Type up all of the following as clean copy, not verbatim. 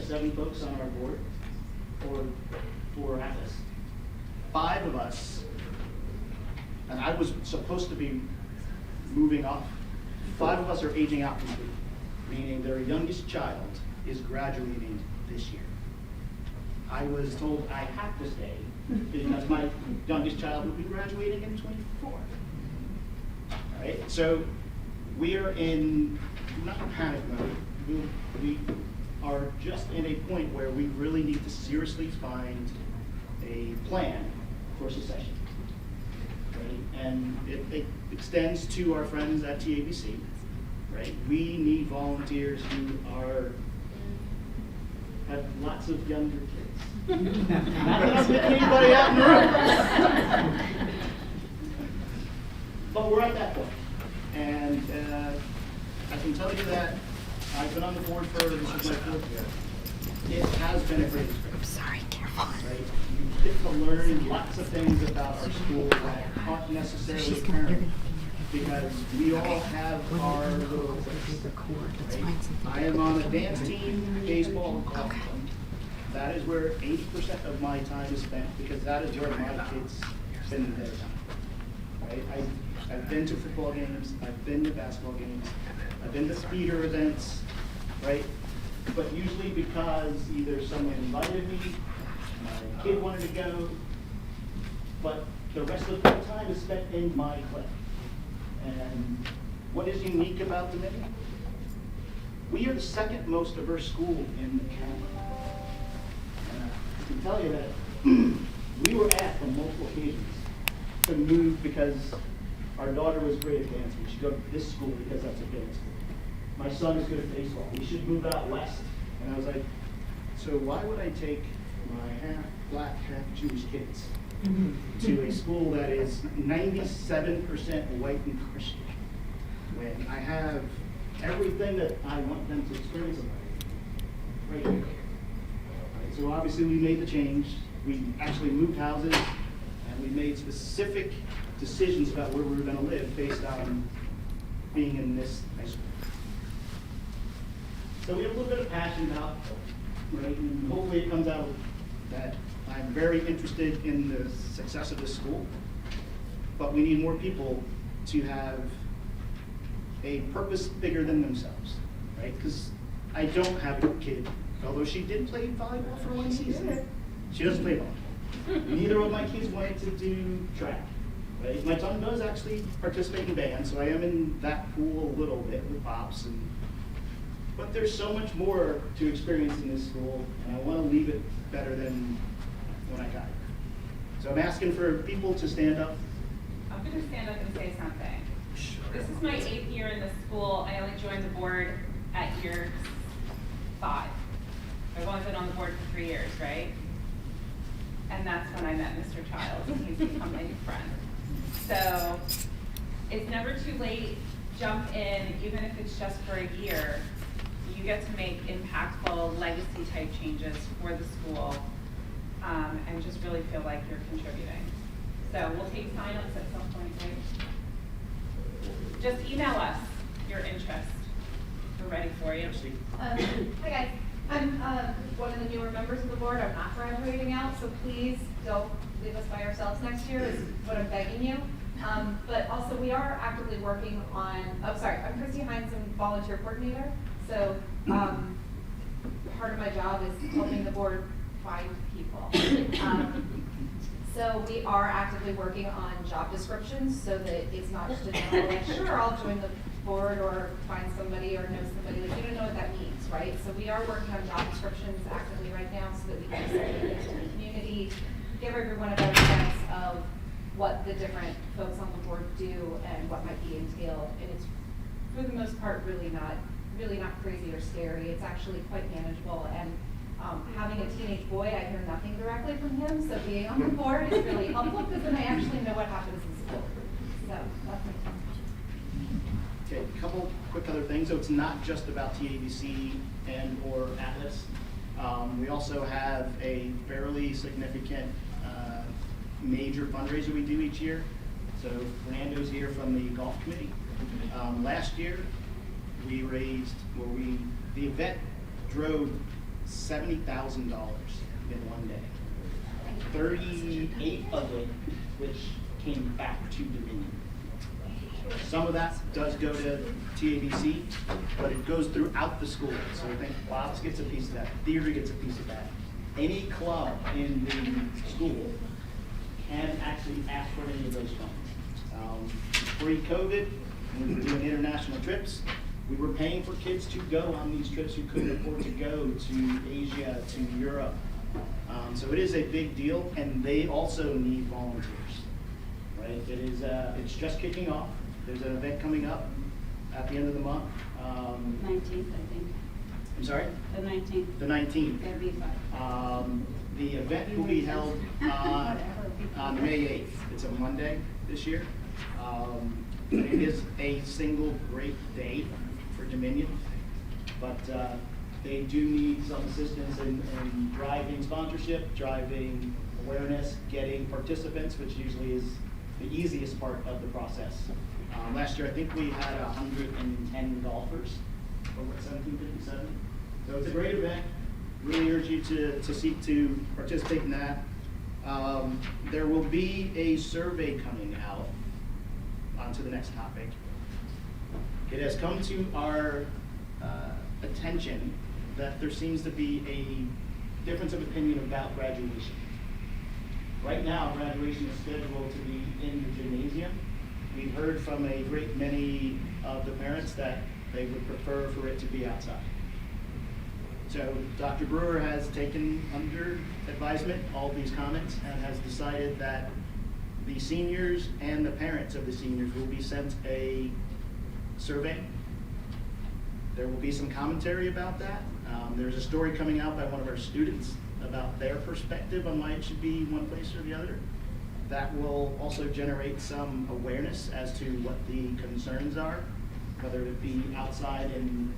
7 folks on our board for Atlas. 5 of us, and I was supposed to be moving off. 5 of us are aging out completely, meaning their youngest child is graduating this year. I was told I have to stay because my youngest child will be graduating in 24. All right, so we are in not panic mode. We are just in a point where we really need to seriously find a plan for succession. Right? And it extends to our friends at TABC. Right? We need volunteers who have lots of younger kids. Not that I'm picking anybody out in the room. But we're at that point. And I can tell you that I've been on the board for, this is my 4th year. It has been a great experience. I'm sorry, careful. Right? You get to learn lots of things about our school that aren't necessarily apparent because we all have our little things. Right? I am on a dance team, baseball, and golf. That is where 80% of my time is spent because that is where my kids spend their time. Right? I've been to football games, I've been to basketball games, I've been to theater events, right? But usually because either someone invited me, my kid wanted to go, but the rest of the time is spent in my clinic. And what is unique about Dominion? We are the 2nd most diverse school in the county. And I can tell you that we were asked on multiple occasions to move because our daughter was great at dance. We should go to this school because that's a dance school. My son is good at baseball. We should move out west. And I was like, so why would I take my half black, half Jewish kids to a school that is 97% white and Christian when I have everything that I want them to experience in life right here? Right, so obviously we made the change. We actually moved houses and we made specific decisions about where we were going to live based on being in this high school. So we have a little bit of passion about, right, and hopefully it comes out that I'm very interested in the success of this school, but we need more people to have a purpose bigger than themselves, right? Because I don't have a kid, although she did play volleyball for 1 season. She doesn't play volleyball. Neither of my kids wanted to do track. Right? My son does actually participate in band, so I am in that pool a little bit with pops. But there's so much more to experience in this school, and I want to leave it better than when I got here. So I'm asking for people to stand up. I'm going to stand up and say something. This is my 8th year in the school. I only joined the board at year 5. I've only been on the board for 3 years, right? And that's when I met Mr. Childs, and he's become my new friend. So it's never too late. Jump in, even if it's just for a year. You get to make impactful legacy type changes for the school and just really feel like you're contributing. So we'll take sign-ups at some point, right? Just email us your interest. We're ready for you. Hi guys, I'm one of the newer members of the board. I'm not graduating out, so please don't leave us by ourselves next year is what I'm begging you. But also we are actively working on, I'm Christy Hines, I'm volunteer coordinator. So part of my job is helping the board find people. So we are actively working on job descriptions so that it's not just a general, like, sure, I'll join the board or find somebody or know somebody. Like, you don't know what that means, right? So we are working on job descriptions actively right now so that we can disseminate it to the community, give everyone a better sense of what the different folks on the board do and what might be entailed. And it's, for the most part, really not crazy or scary. It's actually quite manageable. And having a teenage boy, I hear nothing directly from him, so being on the board is really helpful because then I actually know what happens in school. So that's my time. Okay, a couple quick other things. So it's not just about TABC and or Atlas. We also have a fairly significant major fundraiser we do each year. So Fernando's here from the golf committee. Last year we raised, the event drove $70,000 in one day. 38 of it, which came back to Dominion. Some of that does go to TABC, but it goes throughout the school. So I think Bob's gets a piece of that, theater gets a piece of that. Any club in the school can actually ask for any of those funds. Pre-COVID, when we were doing international trips, we were paying for kids to go on these trips who couldn't afford to go to Asia, to Europe. So it is a big deal, and they also need volunteers, right? It is, it's just kicking off. There's an event coming up at the end of the month. 19th, I think. I'm sorry? The 19th. The 19th. That'd be fine. The event will be held on May 8th. It's a Monday this year. It is a single great day for Dominion, but they do need some assistance in driving sponsorship, driving awareness, getting participants, which usually is the easiest part of the process. Last year, I think we had 110 golfers over at 1757. So it's a great event. Really urge you to seek to participate in that. There will be a survey coming out onto the next topic. It has come to our attention that there seems to be a difference of opinion about graduation. Right now, graduation is scheduled to be in the gymnasium. We've heard from a great many of the parents that they would prefer for it to be outside. So Dr. Brewer has taken under advisement all these comments and has decided that the seniors and the parents of the seniors will be sent a survey. There will be some commentary about that. There's a story coming out by one of our students about their perspective on why it should be one place or the other. That will also generate some awareness as to what the concerns are, whether it be outside in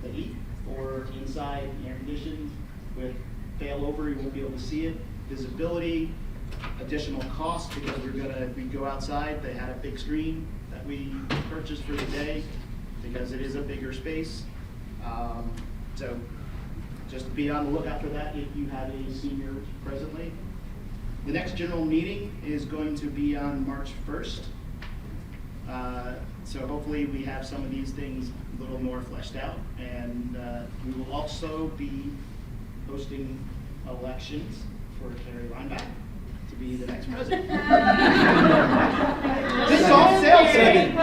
the heat or inside air conditioned with failover, you won't be able to see it. Visibility, additional cost because we go outside. They had a big screen that we purchased for the day because it is a bigger space. So just be on the lookout for that if you have a senior presently. The next general meeting is going to be on March 1st. So hopefully we have some of these things a little more fleshed out. And we will also be hosting elections for Carrie Reinbach to be the next president. This is all sales again.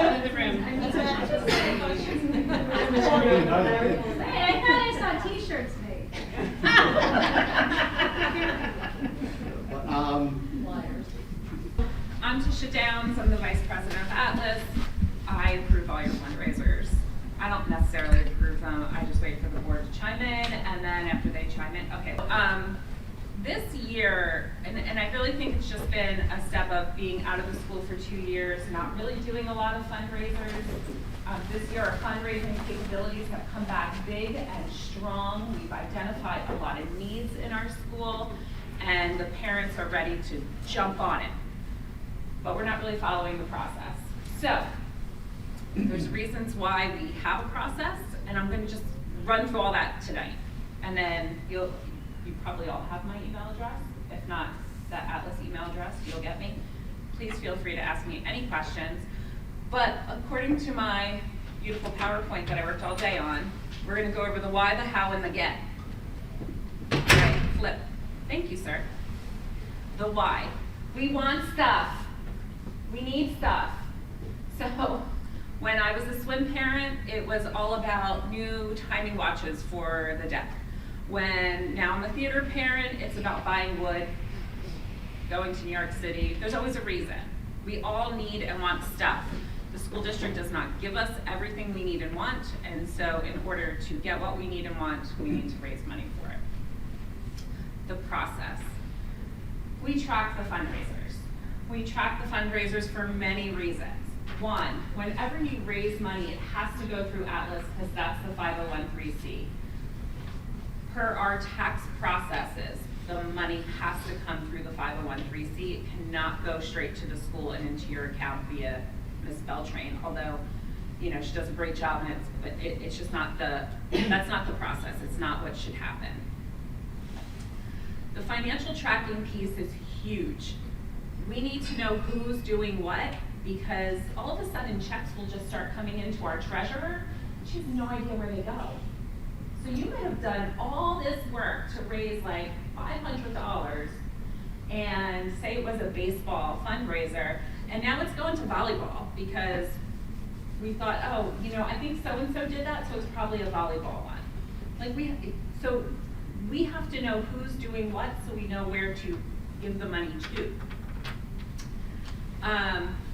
Hey, I thought I saw T-shirts made. I'm Tisha Downs, I'm the Vice President of Atlas. I approve all your fundraisers. I don't necessarily approve them, I just wait for the board to chime in, and then after they chime in, okay. This year, and I really think it's just been a step of being out of the school for 2 years, not really doing a lot of fundraisers. This year, our fundraising capabilities have come back big and strong. We've identified a lot of needs in our school, and the parents are ready to jump on it. But we're not really following the process. So, there's reasons why we have a process, and I'm gonna just run through all that tonight. And then you probably all have my email address. If not, that Atlas email address, you'll get me. Please feel free to ask me any questions. But according to my beautiful PowerPoint that I worked all day on, we're gonna go over the why, the how, and the get. Right, flip. Thank you, sir. The why. We want stuff. We need stuff. So when I was a swim parent, it was all about new timing watches for the deck. When now I'm a theater parent, it's about buying wood, going to New York City. There's always a reason. We all need and want stuff. The school district does not give us everything we need and want, and so in order to get what we need and want, we need to raise money for it. The process. We track the fundraisers. We track the fundraisers for many reasons. One, whenever you raise money, it has to go through Atlas because that's the 501(c)(3). Per our tax processes, the money has to come through the 501(c)(3). It cannot go straight to the school and into your account via Ms. Beltrain, although you know, she does a great job, and it's just not that's not the process. It's not what should happen. The financial tracking piece is huge. We need to know who's doing what, because all of a sudden checks will just start coming into our treasurer, and she has no idea where they go. So you might have done all this work to raise like $500 and say it was a baseball fundraiser, and now it's going to volleyball because we thought, oh, you know, I think so-and-so did that, so it's probably a volleyball one. Like we have to know who's doing what so we know where to give the money to.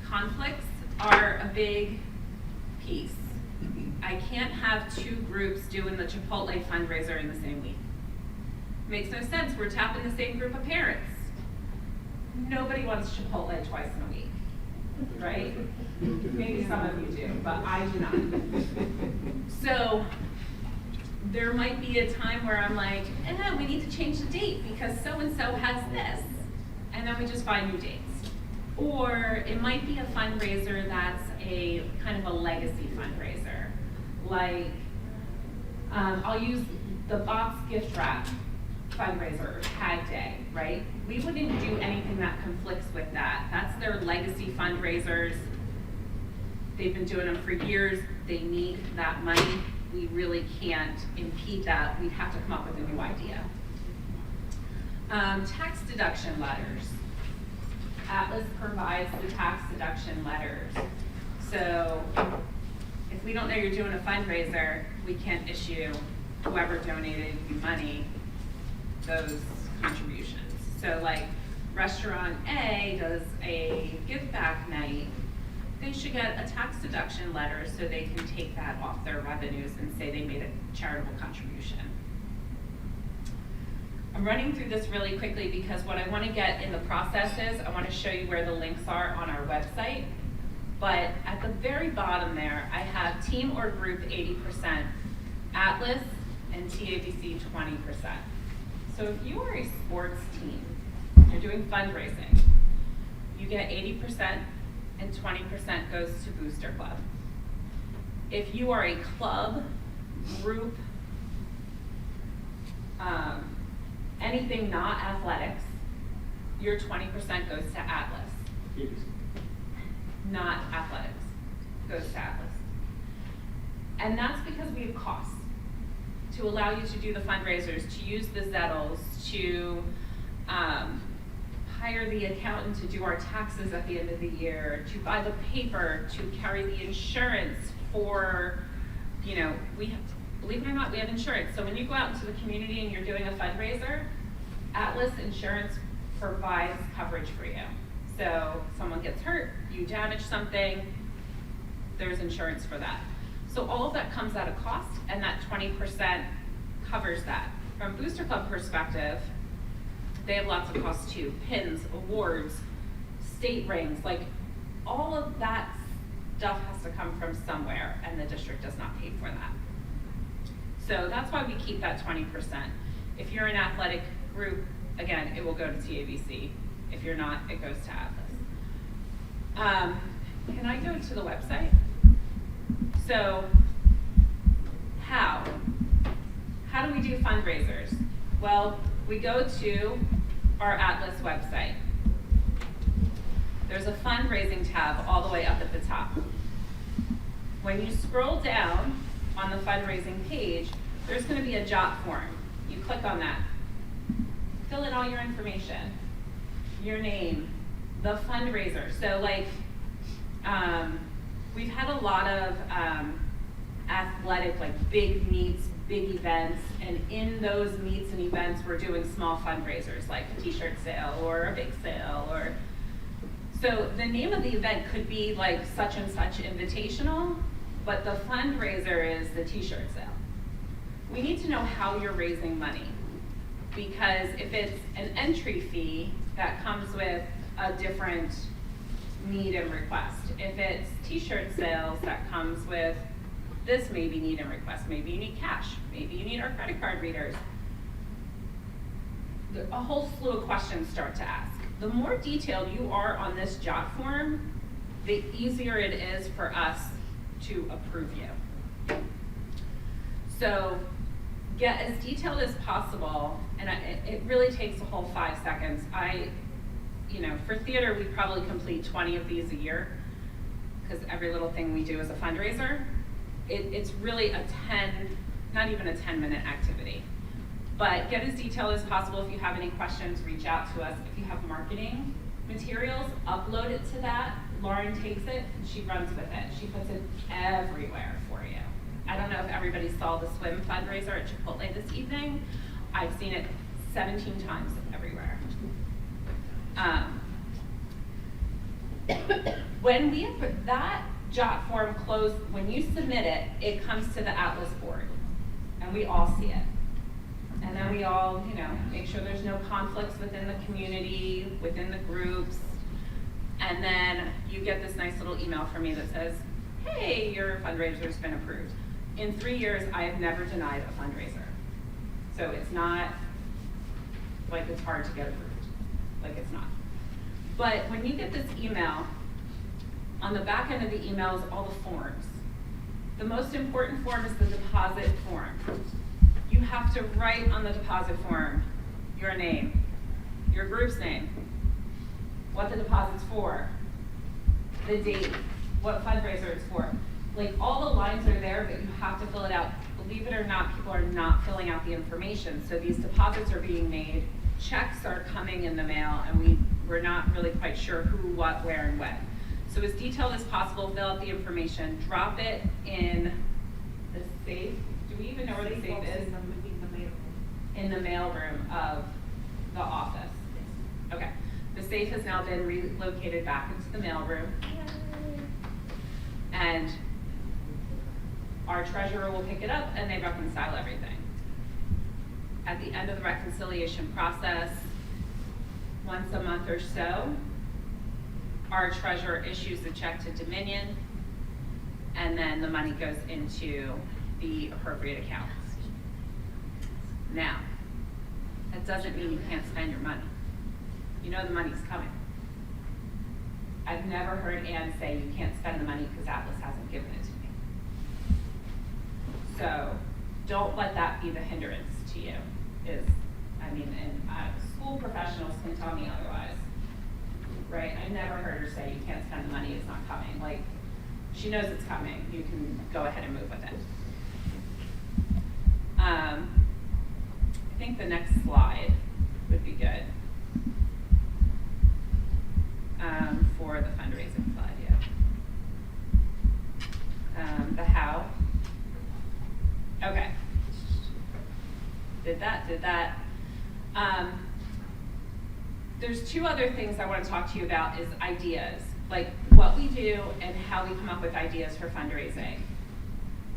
Conflicts are a big piece. I can't have two groups doing the Chipotle fundraiser in the same week. Makes no sense. We're tapping the same group of parents. Nobody wants Chipotle twice in a week, right? Maybe some of you do, but I do not. So there might be a time where I'm like, we need to change the date because so-and-so has this. And then we just find new dates. Or it might be a fundraiser that's a kind of a legacy fundraiser. Like, I'll use the box gift wrap fundraiser or tag day, right? We wouldn't do anything that conflicts with that. That's their legacy fundraisers. They've been doing them for years. They need that money. We really can't impede that. We'd have to come up with a new idea. Tax deduction letters. Atlas provides the tax deduction letters. So if we don't know you're doing a fundraiser, we can't issue whoever donated you money those contributions. So like Restaurant A does a give back night, they should get a tax deduction letter so they can take that off their revenues and say they made a charitable contribution. I'm running through this really quickly because what I want to get in the process is I want to show you where the links are on our website. But at the very bottom there, I have team or group 80%, Atlas and TABC 20%. So if you are a sports team, you're doing fundraising, you get 80% and 20% goes to Booster Club. If you are a club, group, anything not athletics, your 20% goes to Atlas. Not athletics, goes to Atlas. And that's because we have costs to allow you to do the fundraisers, to use the Zettles, to hire the accountant to do our taxes at the end of the year, to buy the paper, to carry the insurance for, you know, we have, believe it or not, we have insurance. So when you go out into the community and you're doing a fundraiser, Atlas Insurance provides coverage for you. So someone gets hurt, you damage something, there's insurance for that. So all of that comes at a cost, and that 20% covers that. From Booster Club perspective, they have lots of costs too. Pins, awards, state rings, like all of that stuff has to come from somewhere, and the district does not pay for that. So that's why we keep that 20%. If you're an athletic group, again, it will go to TABC. If you're not, it goes to Atlas. Can I go to the website? So, how do we do fundraisers? Well, we go to our Atlas website. There's a fundraising tab all the way up at the top. When you scroll down on the fundraising page, there's going to be a jot form. You click on that. Fill in all your information, your name, the fundraiser. So like, we've had a lot of athletic, like big meets, big events, and in those meets and events, we're doing small fundraisers like a t-shirt sale or a big sale, or so the name of the event could be like such and such invitational, but the fundraiser is the t-shirt sale. We need to know how you're raising money, because if it's an entry fee, that comes with a different need and request. If it's t-shirt sales, that comes with this maybe need and request. Maybe you need cash, maybe you need our credit card readers. A whole slew of questions start to ask. The more detailed you are on this jot form, the easier it is for us to approve you. So get as detailed as possible, and it really takes a whole 5 seconds. For theater, we probably complete 20 of these a year, because every little thing we do is a fundraiser. It's really not even a 10-minute activity. But get as detailed as possible. If you have any questions, reach out to us. If you have marketing materials, upload it to that. Lauren takes it and she runs with it. She puts it everywhere for you. I don't know if everybody saw the swim fundraiser at Chipotle this evening. I've seen it 17 times everywhere. When we put that JOT form closed, when you submit it, it comes to the Atlas board, and we all see it. And then we all, make sure there's no conflicts within the community, within the groups. And then you get this nice little email from me that says, hey, your fundraiser's been approved. In 3 years, I have never denied a fundraiser. So it's not like it's hard to get approved. Like it's not. But when you get this email, on the back end of the email is all the forms. The most important form is the deposit form. You have to write on the deposit form your name, your group's name, what the deposit's for, the date, what fundraiser it's for. Like all the lines are there, but you have to fill it out. Believe it or not, people are not filling out the information. So these deposits are being made, checks are coming in the mail, and we're not really quite sure who, what, where, and when. So as detailed as possible, fill out the information, drop it in the safe. Do we even know where the safe is? In the mail room of the office. Okay. The safe has now been relocated back into the mail room. And our treasurer will pick it up and they reconcile everything. At the end of the reconciliation process, once a month or so, our treasurer issues the check to Dominion, and then the money goes into the appropriate accounts. Now, that doesn't mean you can't spend your money. You know the money's coming. I've never heard Ann say you can't spend the money because Atlas hasn't given it to me. So don't let that be the hindrance to you. School professionals can tell me otherwise, right? I've never heard her say you can't spend the money, it's not coming. Like, she knows it's coming. You can go ahead and move with it. I think the next slide would be good for the fundraising slide, yeah. The how. Okay. Did that. There's two other things I want to talk to you about is ideas, like what we do and how we come up with ideas for fundraising.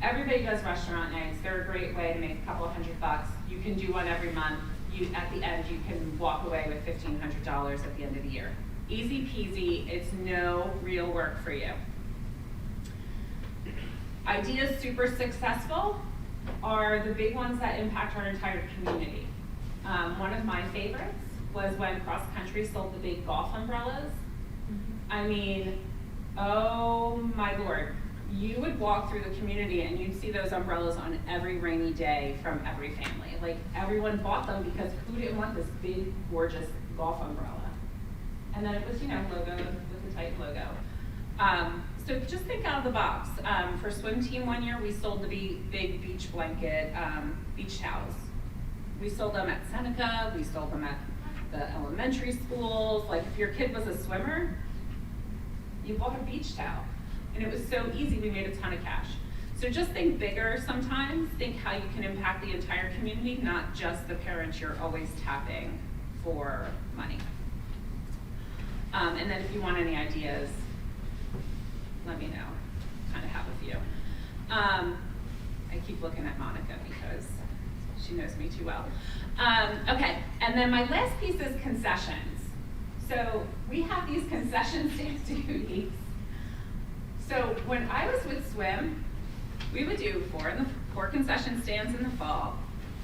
Everybody does restaurant nights. They're a great way to make a couple $100. You can do one every month. At the end, you can walk away with $1,500 at the end of the year. Easy peasy, it's no real work for you. Ideas super successful are the big ones that impact our entire community. One of my favorites was when Cross Country sold the big golf umbrellas. I mean, oh my Lord. You would walk through the community and you'd see those umbrellas on every rainy day from every family. Like everyone bought them because who didn't want this big, gorgeous golf umbrella? And then it was, logo with the Titan logo. So just think out of the box. For swim team one year, we sold the big beach blanket, beach towels. We sold them at Seneca, we sold them at the elementary schools. Like if your kid was a swimmer, you bought a beach towel. And it was so easy, we made a ton of cash. So just think bigger sometimes. Think how you can impact the entire community, not just the parents you're always tapping for money. And then if you want any ideas, let me know. Kind of have a few. I keep looking at Monica because she knows me too well. Okay, and then my last piece is concessions. So we have these concession stand duties. So when I was with swim, we would do four concession stands in the fall,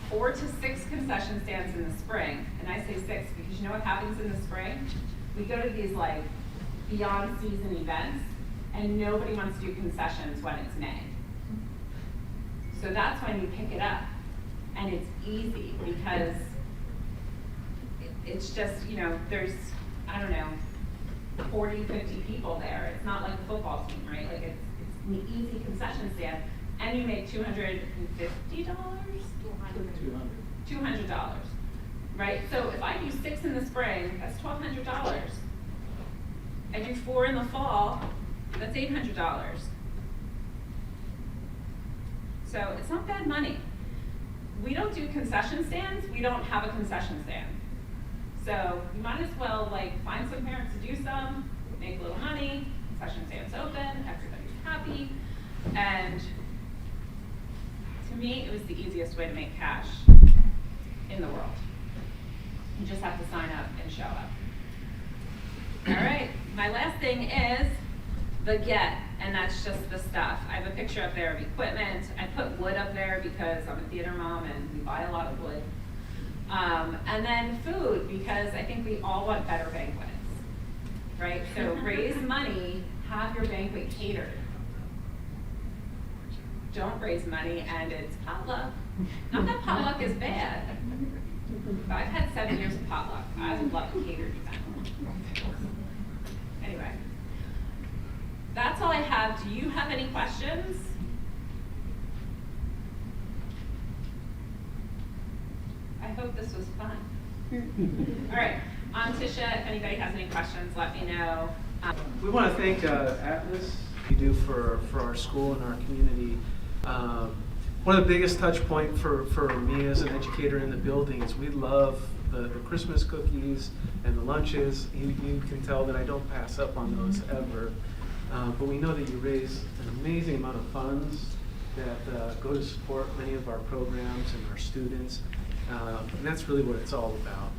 4 to 6 concession stands in the spring. And I say 6 because you know what happens in the spring? We go to these like beyond season events and nobody wants to do concessions when it's May. So that's when you pick it up, and it's easy because it's just, you know, there's, I don't know, 40, 50 people there. It's not like a football team, right? Like it's an easy concession stand, and you make $250? $200, right? So if I do 6 in the spring, that's $1,200. I do 4 in the fall, that's $800. So it's not bad money. We don't do concession stands, we don't have a concession stand. So you might as well like find some parents to do some, make a little money, concession stand's open, everybody's happy. And to me, it was the easiest way to make cash in the world. You just have to sign up and show up. All right, my last thing is the get, and that's just the stuff. I have a picture up there of equipment. I put wood up there because I'm a theater mom and we buy a lot of wood. And then food, because I think we all want better banquets, right? So raise money, have your banquet catered. Don't raise money and it's potluck. Not that potluck is bad, but I've had 7 years of potluck. I would love a catered event. Anyway, that's all I have. Do you have any questions? I hope this was fun. All right, on Tisha, if anybody has any questions, let me know. We want to thank Atlas, you do for our school and our community. One of the biggest touch point for me as an educator in the building is we love the Christmas cookies and the lunches. You can tell that I don't pass up on those ever. But we know that you raise an amazing amount of funds that go to support many of our programs and our students. And that's really what it's all about.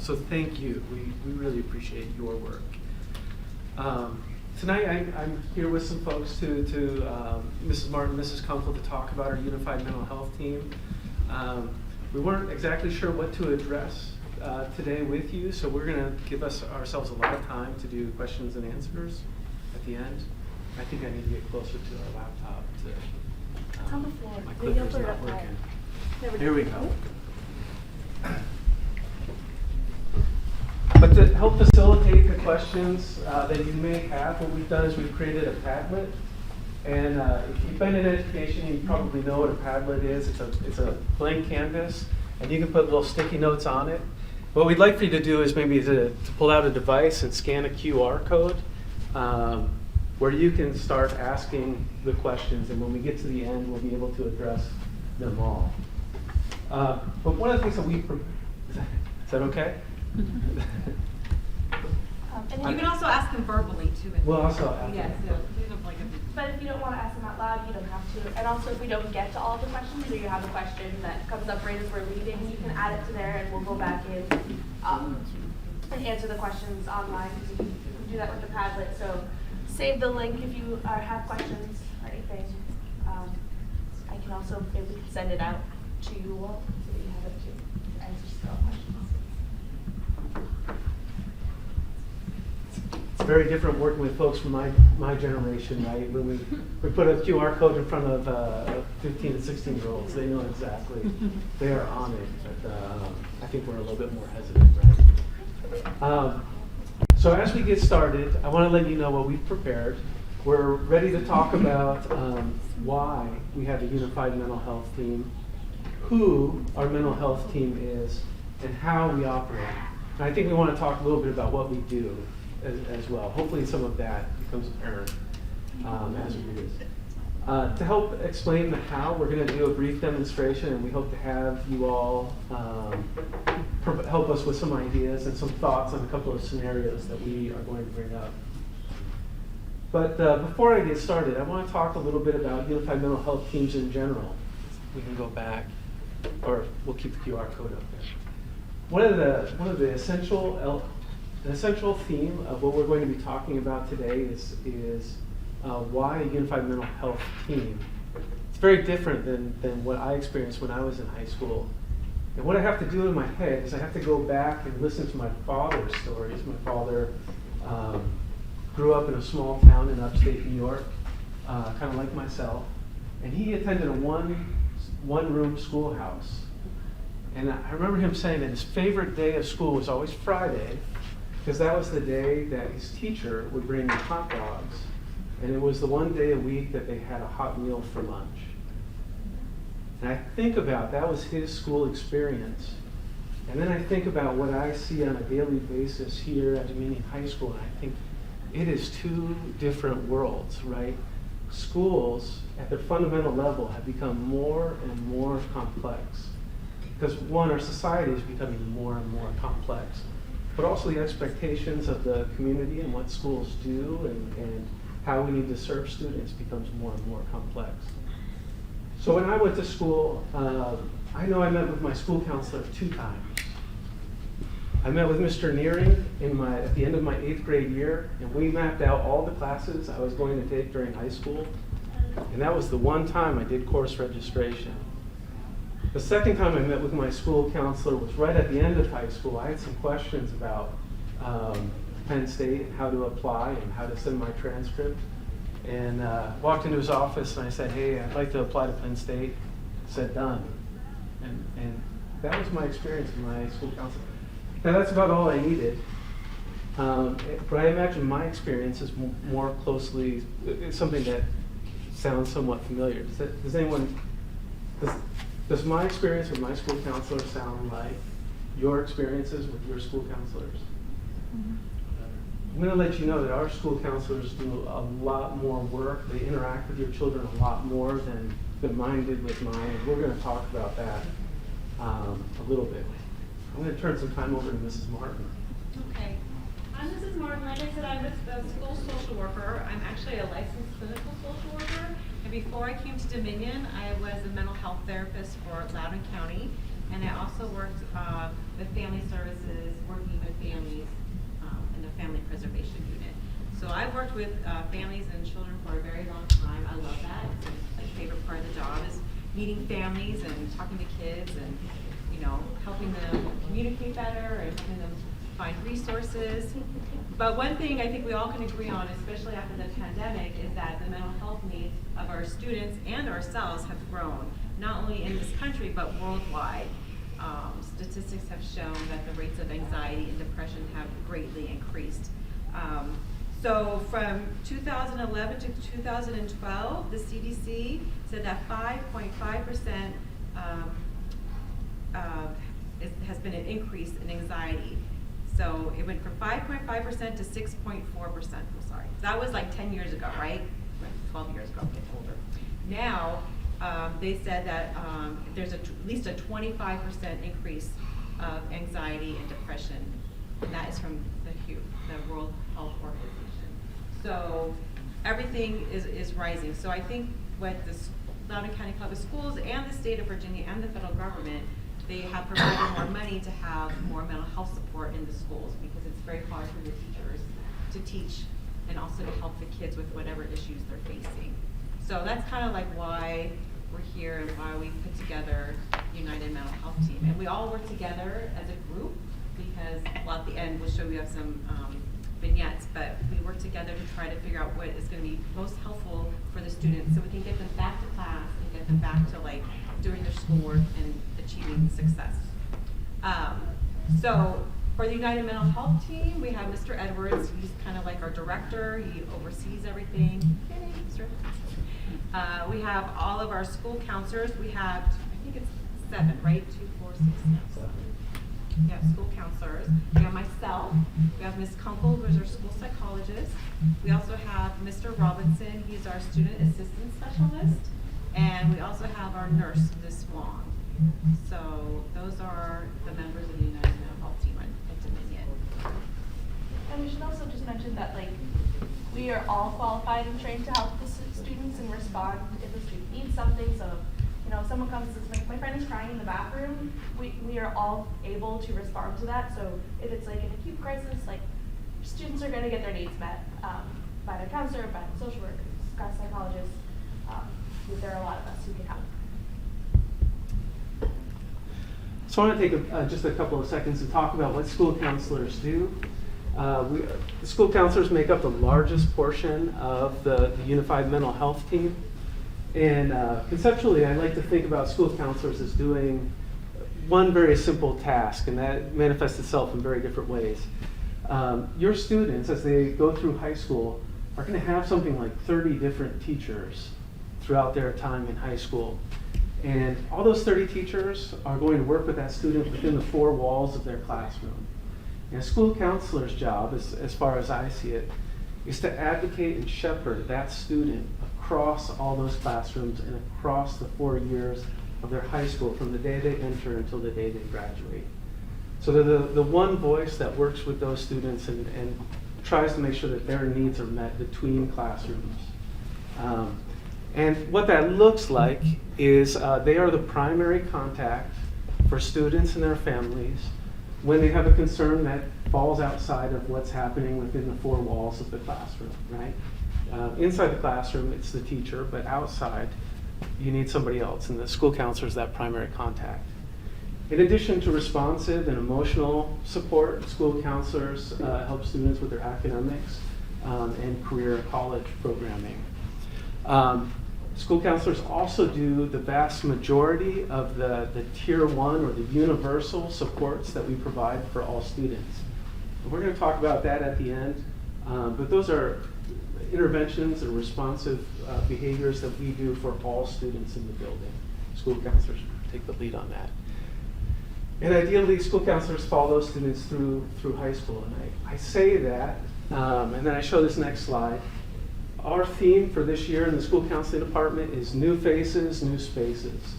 So thank you. We really appreciate your work. Tonight I'm here with some folks to Mrs. Martin, Mrs. Kunkel, to talk about our Unified Mental Health Team. We weren't exactly sure what to address today with you, so we're going to give ourselves a lot of time to do questions and answers at the end. I think I need to get closer to our laptop. It's on the floor. My Maybe I'll clicker's put it not up higher. working. Here we go. But to help facilitate the questions that you may have, what we've done is we've created a Padlet. And if you've been in education, you probably know what a Padlet is. It's a blank canvas, and you can put little sticky notes on it. What we'd like for you to do is maybe to pull out a device and scan a QR code where you can start asking the questions, and when we get to the end, we'll be able to address them all. But one of the things that is that okay? And you can also ask them verbally too. We'll also ask Yes, them. But if you don't want to ask them out loud, you don't have to. And also, if we don't get to all the questions, or you have a question that comes up right as we're leaving, you can add it to there, and we'll go back in and answer the questions online. You can do that with the Padlet. So save the link if you have questions or anything. I can also maybe send it out to you all so that you have it to answer all questions. It's very different working with folks from my generation, right? When we put a QR code in front of 15 and 16-year-olds, they know exactly. They are on it. But I think we're a little bit more hesitant, right? So as we get started, I want to let you know what we've prepared. We're ready to talk about why we have a unified mental health team, who our mental health team is, and how we operate. And I think we want to talk a little bit about what we do as well. Hopefully some of that becomes apparent as we do this. To help explain the how, we're going to do a brief demonstration, and we hope to have you all help us with some ideas and some thoughts on a couple of scenarios that we are going to bring up. But before I get started, I want to talk a little bit about unified mental health teams in general. We can go back, or we'll keep the QR code up there. One of the essential theme of what we're going to be talking about today is why a unified mental health team. It's very different than what I experienced when I was in high school. And what I have to do in my head is I have to go back and listen to my father's stories. My father grew up in a small town in upstate New York, kind of like myself, and he attended a one-room schoolhouse. And I remember him saying that his favorite day of school was always Friday, because that was the day that his teacher would bring him hot dogs, and it was the one day a week that they had a hot meal for lunch. And I think about that was his school experience. And then I think about what I see on a daily basis here at Dominion High School, and I think it is two different worlds, right? Schools, at their fundamental level, have become more and more complex. Because one, our society is becoming more and more complex, but also the expectations of the community and what schools do and how we need to serve students becomes more and more complex. So when I went to school, I know I met with my school counselor 2 times. I met with Mr. Nearing at the end of my 8th grade year, and we mapped out all the classes I was going to take during high school, and that was the one time I did course registration. The second time I met with my school counselor was right at the end of high school. I had some questions about Penn State and how to apply and how to send my transcript. And walked into his office and I said, hey, I'd like to apply to Penn State. He said, done. And that was my experience in my school counselor. Now that's about all I needed. But I imagine my experience is more closely, it's something that sounds somewhat familiar. Does my experience with my school counselor sound like your experiences with your school counselors? I'm going to let you know that our school counselors do a lot more work. They interact with your children a lot more than mine did with mine. And we're going to talk about that a little bit. I'm going to turn some time over to Mrs. Martin. Okay. I'm Mrs. Martin. Like I said, I'm a school social worker. I'm actually a licensed clinical social worker. And before I came to Dominion, I was a mental health therapist for Loudoun County. And I also worked with family services, working with families in the family preservation unit. So I've worked with families and children for a very long time. I love that. It's my favorite part of the job is meeting families and talking to kids and, you know, helping them communicate better and helping them find resources. But one thing I think we all can agree on, especially after the pandemic, is that the mental health needs of our students and ourselves have grown, not only in this country, but worldwide. Statistics have shown that the rates of anxiety and depression have greatly increased. So from 2011 to 2012, the CDC said that 5.5% has been an increase in anxiety. So it went from 5.5% to 6.4%. I'm sorry. That was like 10 years ago, right? 12 years ago, I'm getting older. Now, they said that there's at least a 25% increase of anxiety and depression. And that is from the WHO, the World Health Organization. So everything is rising. So I think what the Loudoun County Public Schools and the state of Virginia and the federal government, they have provided more money to have more mental health support in the schools because it's very hard for the teachers to teach and also to help the kids with whatever issues they're facing. So that's kind of like why we're here and why we put together United Mental Health Team. And we all work together as a group because, well, at the end we'll show you have some vignettes, but we work together to try to figure out what is going to be most helpful for the students so we can get them back to class and get them back to like doing their schoolwork and achieving success. So for the United Mental Health Team, we have Mr. Edwards. He's kind of like our director. He oversees everything. We have all of our school counselors. We have, I think it's 7, right? 2, 4, 6, 7. We have school counselors. We have myself. We have Ms. Kunkel, who's our school psychologist. We also have Mr. Robinson. He's our student assistant specialist. And we also have our nurse, Ms. Wong. So those are the members of the United Mental Health Team at Dominion. And we should also just mention that, like, we are all qualified and trained to help the students and respond if a student needs something. So, you know, if someone comes and says, my friend is crying in the bathroom, we are all able to respond to that. So if it's like an acute crisis, like, students are going to get their needs met by their counselor, by the social worker, psychologist. There are a lot of us who can help. So I want to take just a couple of seconds to talk about what school counselors do. The school counselors make up the largest portion of the unified mental health team. And conceptually, I like to think about school counselors as doing one very simple task, and that manifests itself in very different ways. Your students, as they go through high school, are going to have something like 30 different teachers throughout their time in high school. And all those 30 teachers are going to work with that student within the four walls of their classroom. And a school counselor's job, as far as I see it, is to advocate and shepherd that student across all those classrooms and across the 4 years of their high school, from the day they enter until the day they graduate. So they're the one voice that works with those students and tries to make sure that their needs are met between classrooms. And what that looks like is they are the primary contact for students and their families when they have a concern that falls outside of what's happening within the four walls of the classroom, right? Inside the classroom, it's the teacher, but outside, you need somebody else, and the school counselor is that primary contact. In addition to responsive and emotional support, school counselors help students with their academics and career and college programming. School counselors also do the vast majority of the tier 1 or the universal supports that we provide for all students. And we're going to talk about that at the end, but those are interventions and responsive behaviors that we do for all students in the building. School counselors take the lead on that. And ideally, school counselors follow those students through high school. And I say that, and then I show this next slide. Our theme for this year in the school counseling department is new faces, new spaces.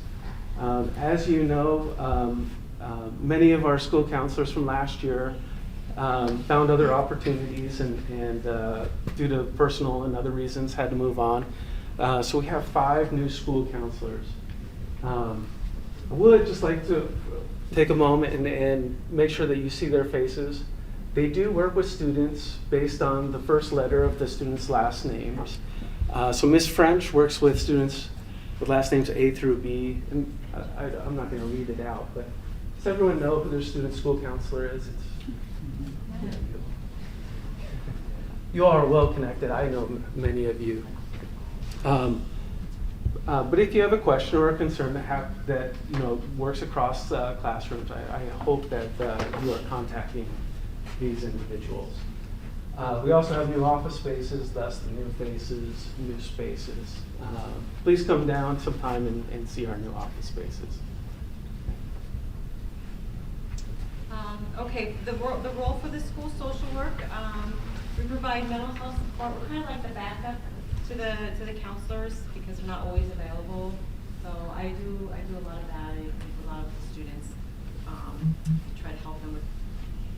As you know, many of our school counselors from last year found other opportunities and due to personal and other reasons had to move on. So we have 5 new school counselors. I would just like to take a moment and make sure that you see their faces. They do work with students based on the first letter of the students' last names. So Ms. French works with students with last names A through B. And I'm not going to read it out, but does everyone know who their student school counselor is? You all are well connected. I know many of you. But if you have a question or a concern that works across classrooms, I hope that you are contacting these individuals. We also have new office spaces, thus the new faces, new spaces. Please come down sometime and see our new office spaces. Okay, the role for the school social work, we provide mental health support. We're kind of like the backup to the counselors because they're not always available. So I do a lot of that with a lot of the students. Try to help them with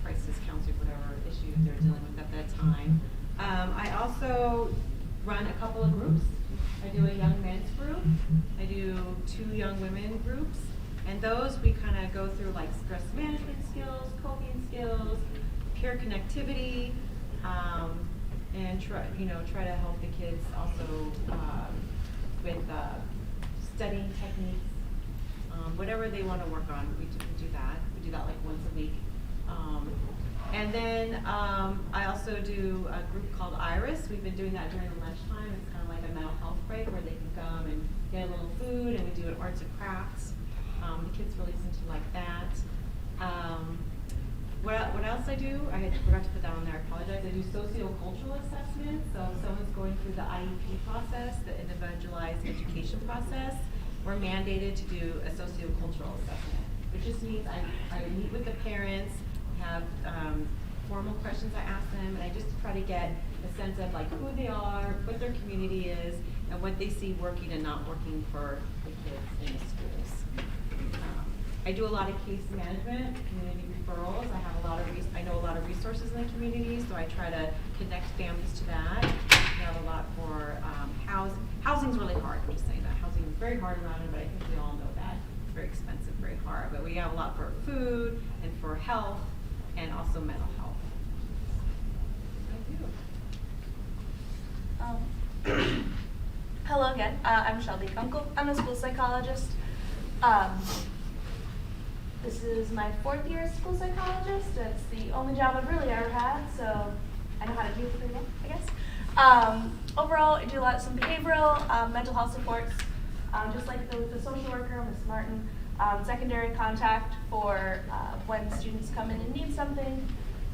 crisis counseling, whatever issues they're dealing with at that time. I also run a couple of groups. I do a young men's group. I do 2 young women groups. And those we kind of go through like stress management skills, coping skills, peer connectivity, and try to help the kids also with studying techniques, whatever they want to work on. We do that. We do that like once a week. And then I also do a group called Iris. We've been doing that during the lunchtime. It's kind of like a mental health break where they can come and get a little food, and we do an arts and crafts. The kids really seem to like that. What else I do? I forgot to put that on there. I apologize. I do socio-cultural assessments. So if someone's going through the IEP process, the individualized education process, we're mandated to do a socio-cultural assessment, which just means I meet with the parents, have formal questions I ask them, and I just try to get a sense of like who they are, what their community is, and what they see working and not working for the kids in the schools. I do a lot of case management, community referrals. I know a lot of resources in the community, so I try to connect families to that. We have a lot for housing. Housing's really hard. I'm just saying that housing is very hard around it, but I think we all know that. It's very expensive, very hard. But we have a lot for food and for health and also mental health. Hello again. I'm Shelby Kunkel. I'm a school psychologist. This is my 4th year as school psychologist. It's the only job I've really ever had, so I know how to do it pretty well, I guess. Overall, I do some behavioral, mental health supports, just like the social worker, Ms. Martin, secondary contact for when students come in and need something,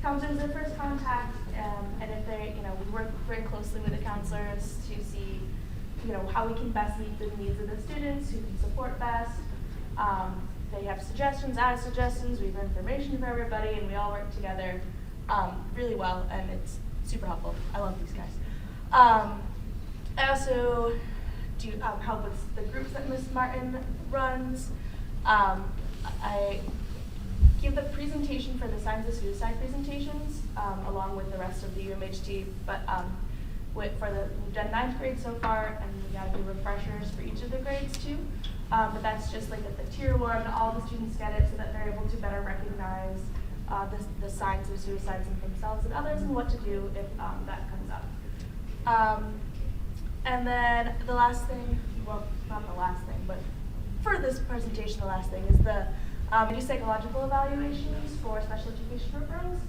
counselors their first contact, and if they, we work very closely with the counselors to see, how we can best meet the needs of the students, who can support best. They have suggestions, I have suggestions, we have information for everybody, and we all work together really well, and it's super helpful. I love these guys. I also do help with the groups that Ms. Martin runs. I give the presentation for the Signs of Suicide presentations, along with the rest of the UMH team, but we've done 9th grade so far, and we got to do refreshers for each of the grades too. But that's just like at the tier 1, all the students get it so that they're able to better recognize the signs of suicides in themselves and others, and what to do if that comes up. And then the last thing, well, not the last thing, but for this presentation, the last thing is I do psychological evaluations for special education referrals.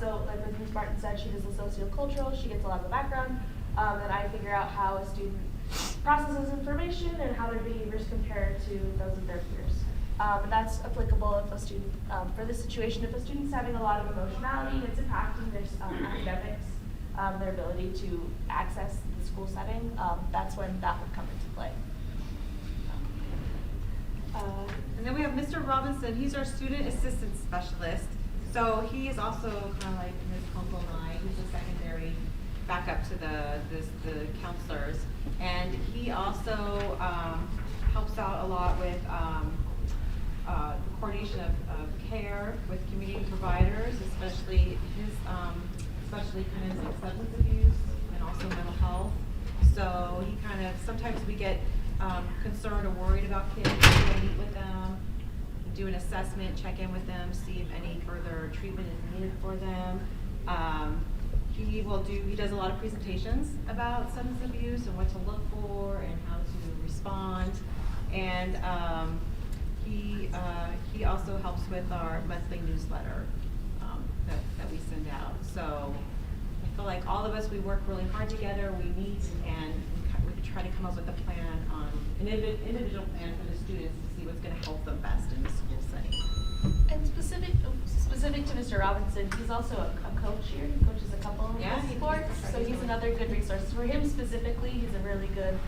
So like Ms. Martin said, she does the sociocultural, she gets a lot of the background, and I figure out how a student processes information and how their behaviors compare to those of their peers. And that's applicable if a student, for this situation, if a student's having a lot of emotionality, it's impacting their academics, their ability to access the school setting, that's when that would come into play. And then we have Mr. Robinson. He's our student assistance specialist. So he is also kind of like Ms. Kunkel and I. He's a secondary backup to the counselors. And he also helps out a lot with the coordination of care with community providers, especially especially kind of like substance abuse and also mental health. So he kind of, sometimes we get concerned or worried about kids, we'll meet with them, do an assessment, check in with them, see if any further treatment is needed for them. He does a lot of presentations about substance abuse and what to look for and how to respond. And he also helps with our monthly newsletter that we send out. So I feel like all of us, we work really hard together, we meet, and we try to come up with a plan on an individual plan for the students to see what's going to help them best in the school setting. And specific to Mr. Robinson, he's also a coach here. He coaches a couple of sports, so he's another good resource. For him specifically, he's a really good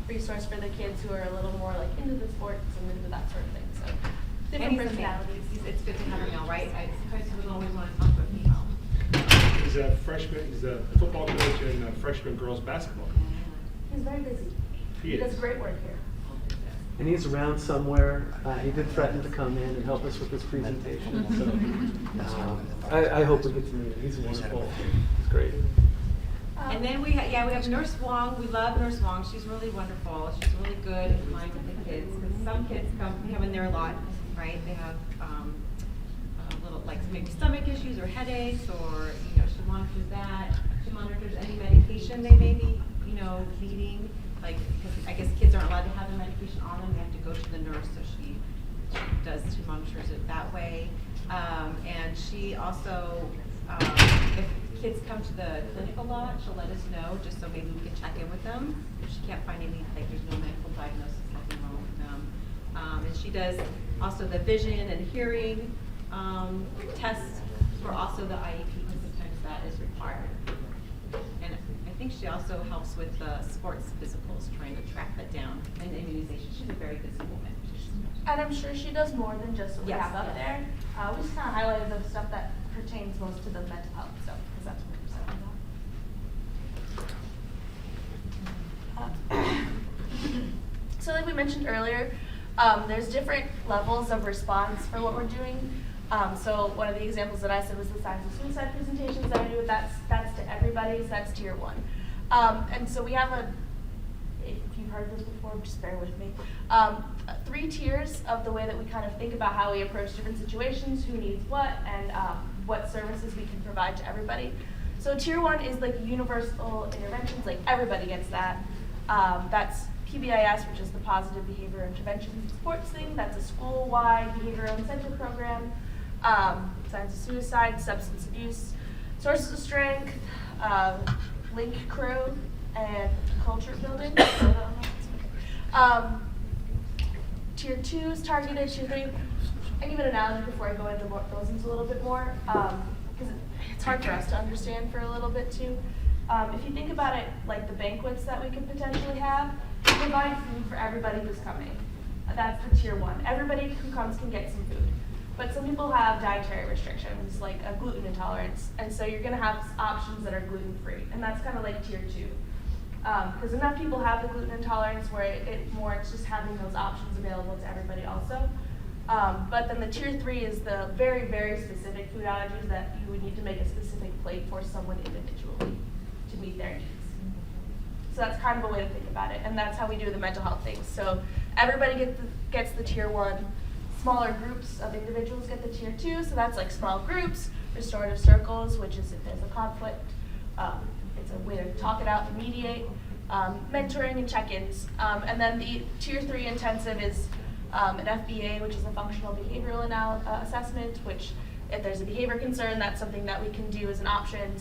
resource for the kids who are a little more like into the sports and into that sort of thing. So different personalities. It's good to have a male, right? I don't always want to talk about female. He's a freshman. He's a football coach and a freshman girls basketball coach. He's very busy. He does great work here. And he's around somewhere. He did threaten to come in and help us with this presentation. So I hope we get to meet him. He's wonderful. He's great. And then we have Nurse Wong. We love Nurse Wong. She's really wonderful. She's really good at mind with the kids. Because some kids come in there a lot, right? They have a little like maybe stomach issues or headaches, or she monitors that. She monitors any medication they may be needing. Like, because I guess kids aren't allowed to have the medication on them, they have to go to the nurse, so she monitors it that way. And she also, if kids come to the clinic a lot, she'll let us know, just so maybe we can check in with them. If she can't find any, like there's no medical diagnosis, nothing wrong with them. And she does also the vision and hearing tests for also the IEP, because sometimes that is required. And I think she also helps with the sports physicals, trying to track that down, and immunization. She's a very busy woman. And I'm sure she does more than just what we have up there. We just kind of highlighted the stuff that pertains most to the mental health stuff, because that's what we're setting on. So like we mentioned earlier, there's different levels of response for what we're doing. So one of the examples that I said was the signs of suicide presentations that I do. That's to everybody, so that's tier 1. And so we have if you've heard this before, just bear with me, 3 tiers of the way that we kind of think about how we approach different situations, who needs what, and what services we can provide to everybody. So tier 1 is like universal interventions, like everybody gets that. That's PBIS, which is the Positive Behavior Intervention and Supports thing. That's a school-wide behavioral incentive program. Signs of suicide, substance abuse, sources of strength, link crew, and culture building. Tier 2 is targeted, Tier 3. I give an analogy before I go into those into a little bit more, because it's hard for us to understand for a little bit too. If you think about it like the banquets that we could potentially have, we provide food for everybody who's coming. That's the Tier 1. Everybody who comes can get some food. But some people have dietary restrictions, like a gluten intolerance, and so you're going to have options that are gluten-free, and that's kind of like Tier 2. Because enough people have the gluten intolerance where it's just having those options available to everybody also. But then the Tier 3 is the very, very specific food allergies that you would need to make a specific plate for someone individually to meet their needs. So that's kind of a way to think about it, and that's how we do the mental health things. So everybody gets the Tier 1. Smaller groups of individuals get the Tier 2, so that's like small groups, restorative circles, which is if there's a conflict, it's a way to talk it out and mediate, mentoring and check-ins. And then the Tier 3 intensive is an FBA, which is a functional behavioral assessment, which if there's a behavior concern, that's something that we can do as an option.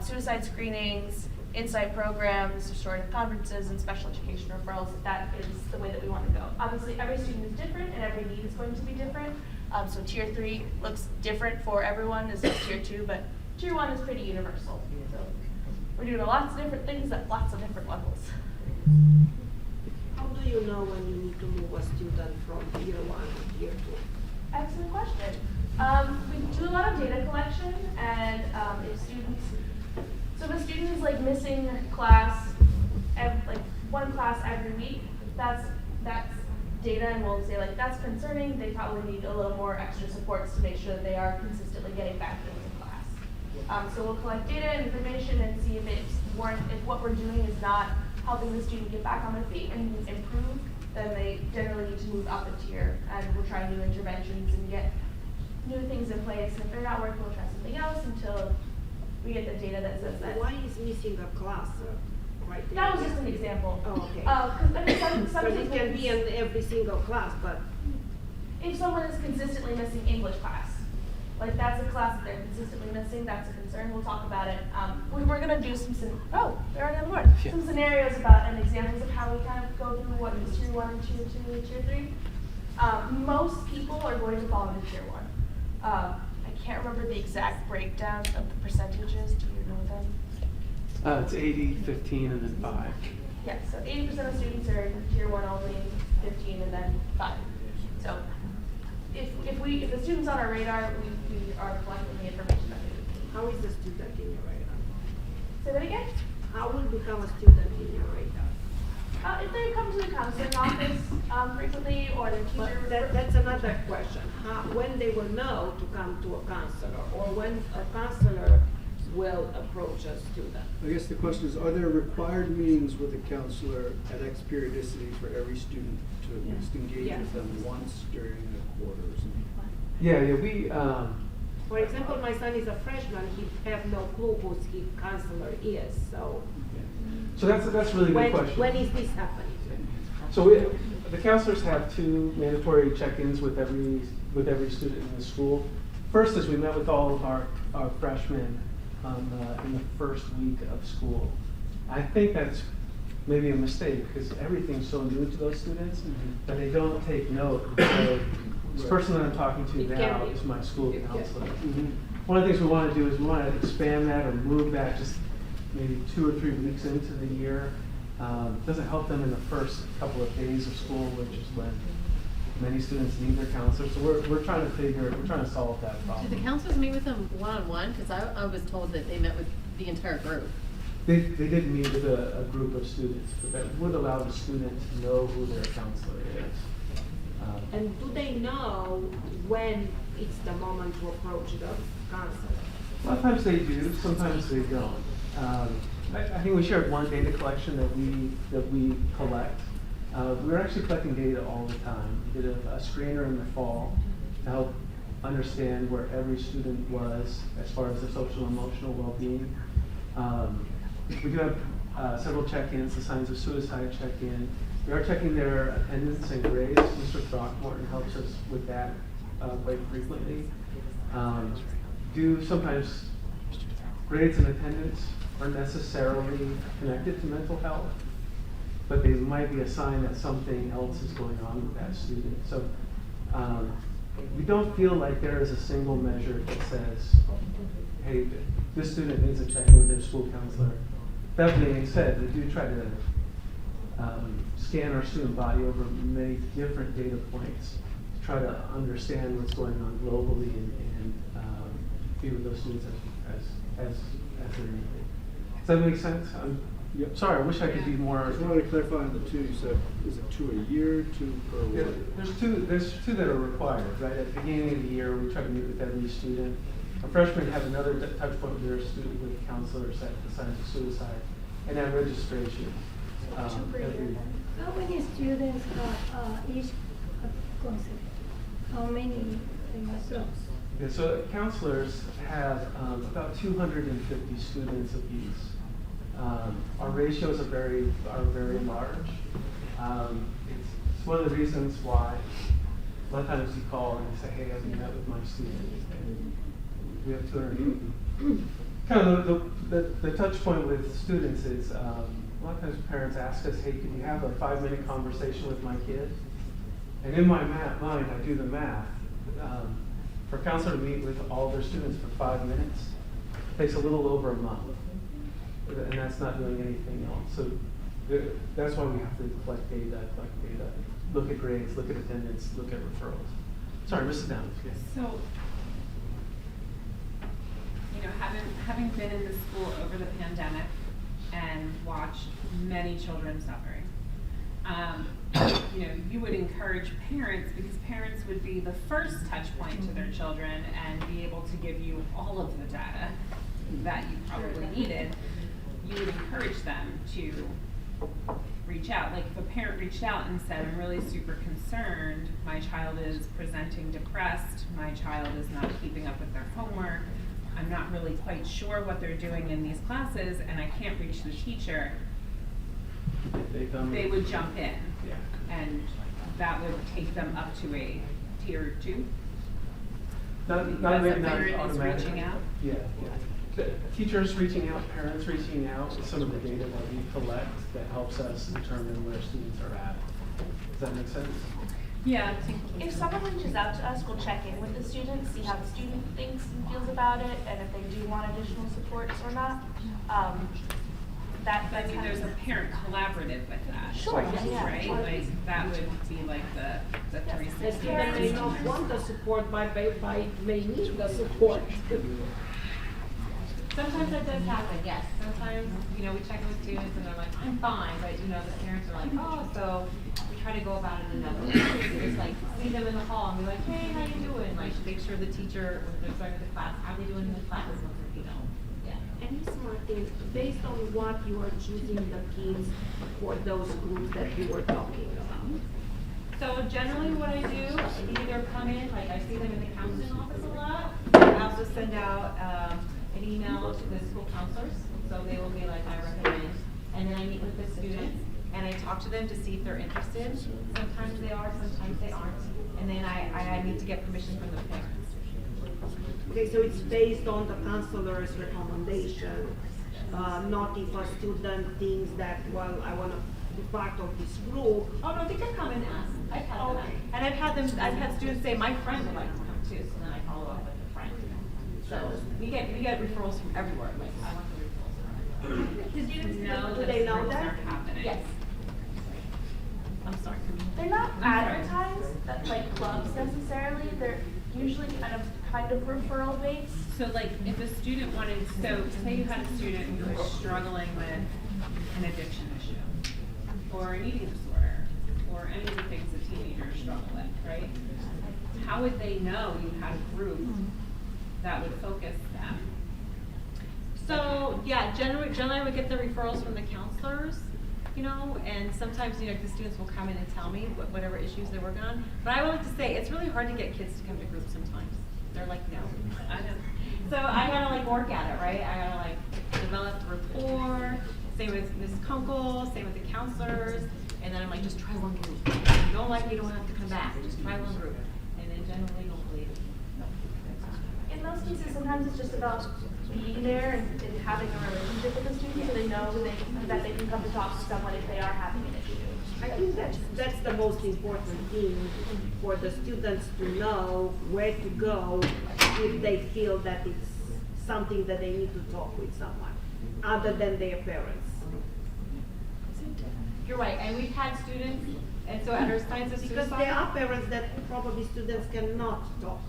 Suicide screenings, insight programs, restorative conferences, and special education referrals. That is the way that we want to go. Obviously, every student is different, and every need is going to be different. So Tier 3 looks different for everyone as Tier 2, but Tier 1 is pretty universal. So we're doing lots of different things at lots of different levels. How do you know when you need to move a student from Tier 1 to Tier 2? Excellent question. We do a lot of data collection, and if a student is like missing class, like one class every week, that's data, and we'll say like that's concerning. They probably need a little more extra supports to make sure that they are consistently getting back into class. So we'll collect data and information and see if what we're doing is not helping the student get back on their feet and improve, then they generally need to move up a tier, and we'll try new interventions and get new things in place. And if they're not working, we'll try something else until we get the data that says that. Why is missing a class right there? That was just an example. Oh, okay. Some it can be in every single class, but if someone is consistently missing English class, like that's a class that they're consistently missing, that's a concern. We'll talk about it. We're going to do some scenarios about and examples of how we kind of go through what is Tier 1 and Tier 2 and Tier 3. Most people are going to fall into Tier 1. I can't remember the exact breakdown of the percentages. Do you know them? It's 80, 15, and then 5. Yeah, so 80% of students are in Tier 1 only, 15, and then 5. So if the student's on our radar, we are collecting the information that we need. how is the student in your radar? Say that again? How will become a student in your radar? If they come to the counseling office frequently, or the teacher. That's another question. When they will know to come to a counselor, or when a counselor will approach a student? I guess the question is, are there required meetings with a counselor at X periodicity for every student to at least engage with them once during a quarter or something? We. For example, my son is a freshman. He have no clue who his counselor is. So that's a really good question. When is this happening? So the counselors have 2 mandatory check-ins with every student in the school. First is we met with all of our freshmen in the first week of school. I think that's maybe a mistake because everything's so new to those students that they don't take note. So this person that I'm talking to now is my school counselor. One of the things we want to do is we want to expand that or move that just maybe 2 or 3 weeks into the year. Doesn't help them in the first couple of days of school, which is when many students need their counselor. So we're trying to solve that problem. Do the counselors meet with them one-on-one? Because I was told that they met with the entire group. They did meet with a group of students, but that would allow the student to know who their counselor is. And do they know when it's the moment to approach the counselor? Sometimes they do, sometimes they don't. I think we shared one data collection that we collect. We're actually collecting data all the time. We did a screener in the fall to help understand where every student was as far as their social and emotional well-being. We do have several check-ins, the signs of suicide check-in, We are checking their attendance and grades. Mr. Throckmorton helps us with that quite frequently. Sometimes grades and attendance aren't necessarily connected to mental health, but they might be a sign that something else is going on with that student. So we don't feel like there is a single measure that says, hey, this student needs a check-in with their school counselor. That being said, we do try to scan our student body over many different data points to try to understand what's going on globally and be with those students as they're needed. Does that make sense? Yep. Sorry, I wish I could be I more. just wanted to clarify on the two, you said, is it 2 a year, 2 per Yeah, what? there's two that are required, right? At the beginning of the year, we try to meet with every student. Our freshmen have another touch point with their student with counselors at the signs of suicide, and at registration. How many students have each concept? How many slots? Yeah, so counselors have about 250 students apiece. Our ratios are very large. It's one of the reasons why a lot of times you call and you say, hey, have you met with my student? And we have 250. Kind of the touch point with students is a lot of times parents ask us, hey, can you have a 5-minute conversation with my kid? And in my mind, I do the math. For a counselor to meet with all their students for 5 minutes takes a little over a month. And that's not doing anything else. So that's why we have to collect data, look at grades, look at attendance, look at referrals. Sorry, Mrs. Downs. Yeah. So, having been in the school over the pandemic and watched many children suffering, you would encourage parents, because parents would be the first touch point to their children and be able to give you all of the data that you probably needed. You would encourage them to reach out. Like if a parent reached out and said, I'm really super concerned, my child is presenting depressed, my child is not keeping up with their homework, I'm not really quite sure what they're doing in these classes, and I can't reach the teacher, they would jump in. Yeah. And that would take them up to a tier 2. Not Because maybe the not parent is automatically. reaching out? Yeah. The teachers reaching out, parents reaching out, some of the data that we collect that helps us determine where students are at. Does that make sense? Yeah. If someone reaches out to us, we'll check in with the student, see how the student thinks and feels about it, and if they do want additional supports or not. There's a parent collaborative with that. Sure, yeah. Right? Like, that would be like the The 360. student may not want the support, but may need the support. Sometimes that does happen, yes. Sometimes, we check in with students and they're like, I'm fine, but the parents are like, oh, so we try to go about it another way. We just see them in the hall and be like, hey, how you doing? Make sure the teacher, when they're starting the class, how are they doing in the class? Yeah. And smart thing, based on what you are choosing the kids for those groups that you were talking about. So generally what I do, either come in, I see them in the counseling office a lot. I also send out an email to the school counselors, so they will be like, I recommend. And then I meet with the students, and I talk to them to see if they're interested. Sometimes they are, sometimes they aren't. And then I need to get permission from the parents. Okay, so it's based on the counselor's recommendation, not if a student thinks that, well, I want to be part of this group. Oh no, they can come and ask. I've had them ask. And I've had students say, my friend would like to come too, so then I follow up with the friend. So we get referrals from everywhere. I want the referrals from everywhere. The students know do that they know things that? are happening. Yes. I'm sorry. They're not I'm sorry. advertised that like clubs necessarily. They're usually kind of referral based. So if a student wanted, so say you had a student who was struggling with an addiction issue, or an eating disorder, or any of the things that teenagers struggle with, right? How would they know you had a group that would focus them? So yeah, generally I would get the referrals from the counselors, and sometimes the students will come in and tell me whatever issues they're working on. But I would like to say it's really hard to get kids to come to groups sometimes. They're like, no. I know. So I gotta work at it, right? I gotta develop the rapport. Same with Ms. Kunkel, same with the counselors. And then I'm like, just try one group. If you don't like it, you don't have to come back, just try one group. And then generally, hopefully, In those cases, sometimes it's just about being there and having a relationship with the student, so they know that they can come to talk to someone if they are having an issue. I think that's the most important thing for the students to know where to go if they feel that it's something that they need to talk with someone, other than their parents. you're right, and we've had students, and so at our signs of Because suicide. there are parents that probably students cannot talk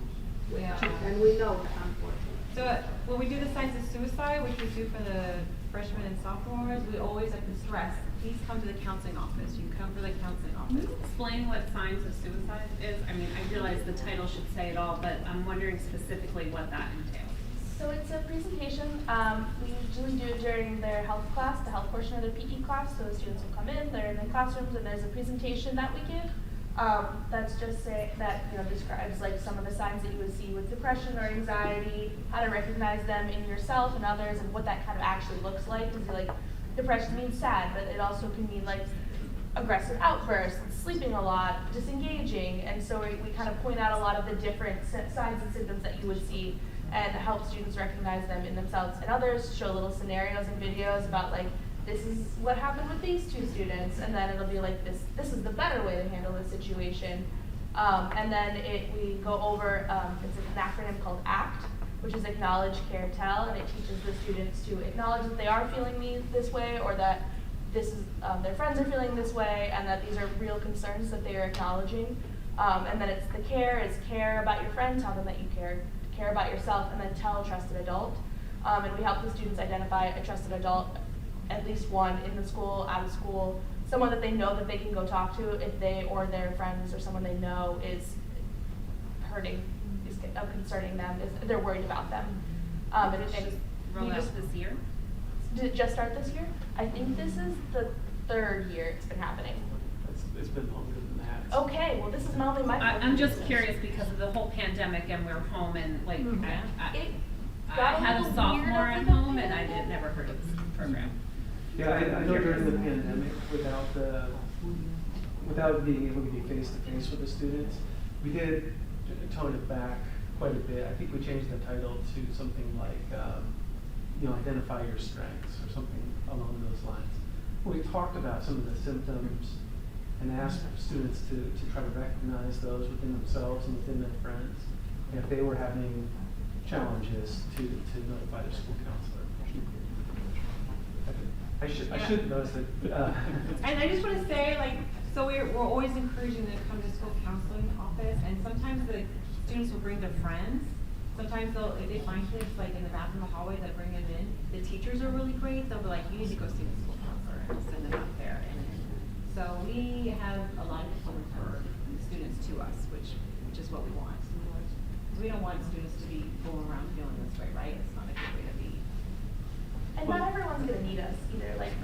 with, Yeah. and we know that unfortunately. So when we do the signs of suicide, which we do for the freshmen and sophomores, we always have to stress, please come to the counseling office. You come for the counseling office. Explain what signs of suicide is. I mean, I realize the title should say it all, but I'm wondering specifically what that entails. So it's a presentation, we usually do it during their health class, the health portion of their PE class, so the students will come in, they're in their classrooms, and there's a presentation that we give. That's just describes like some of the signs that you would see with depression or anxiety, how to recognize them in yourself and others, and what that kind of actually looks like. Because like depression means sad, but it also can mean like aggressive outbursts, sleeping a lot, disengaging, and so we kind of point out a lot of the different signs and symptoms that you would see, and help students recognize them in themselves and others. Show little scenarios and videos about like, this is what happened with these two students, and then it'll be like this is the better way to handle this situation. And then we go over, it's an acronym called ACT, which is Acknowledge, Care, Tell, and it teaches the students to acknowledge that they are feeling this way, or that this is their friends are feeling this way, and that these are real concerns that they are acknowledging. And then it's the care is care about your friend, tell them that you care about yourself, and then tell a trusted adult. And we help the students identify a trusted adult, at least one in the school, out of school, someone that they know that they can go talk to if they or their friends or someone they know is hurting, is concerning them, they're worried about them. And Roll out this year? Did it just start this year? I think this is the 3rd year it's been happening. It's been longer than that. Okay, well, this is not only my. I'm just curious because of the whole pandemic and we're home and like, It I got a had a little sophomore weird at over the home and I pandemic. never heard of this program. Yeah, I know during the pandemic, without being able to be face to face with the students, we did tone it back quite a bit. I think we changed the title to something like, identify your strengths or something along those lines. We talked about some of the symptoms and asked students to try to recognize those within themselves and within their friends. And if they were having challenges, to notify their school counselor. I should notice that. And I just want to say, like, so we're always encouraging them to come to school counseling office, and sometimes the students will bring their friends. Sometimes if they find kids like in the bathroom or hallway, they'll bring them in. The teachers are really great. They'll be like, you need to go see the school counselor, and send them out there. And so we have a lot of people refer students to us, which is what we want. We don't want students to be going around feeling this way, right? It's not a good way to be. And not everyone's gonna need us either. Like,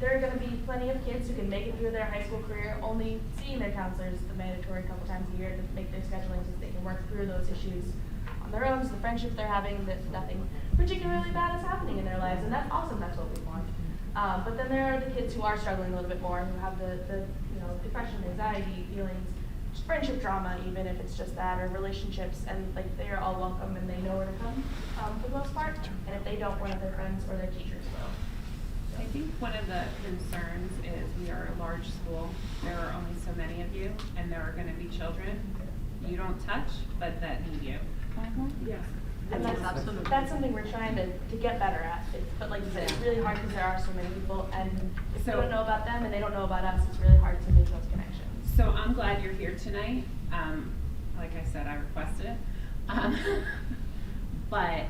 there are gonna be plenty of kids who can make it through their high school career only seeing their counselors the mandatory couple times a year to make their scheduling so they can work through those issues on their own. So the friendships they're having, that nothing particularly bad is happening in their lives, and that's awesome. That's what we want. But then there are the kids who are struggling a little bit more, who have the depression, anxiety, feelings, friendship drama, even if it's just that, or relationships, and like they are all welcome and they know where to come for the most part. And if they don't, one of their friends or their teachers will. I think one of the concerns is we are a large school. There are only so many of you, and there are going to be children you don't touch, but that need you. Yes. And that's something we're trying to get better at. But like you said, it's really hard because there are so many people, and if we don't know about them and they don't know about us, it's really hard to make those connections. So I'm glad you're here tonight. Like I said, I requested it. But,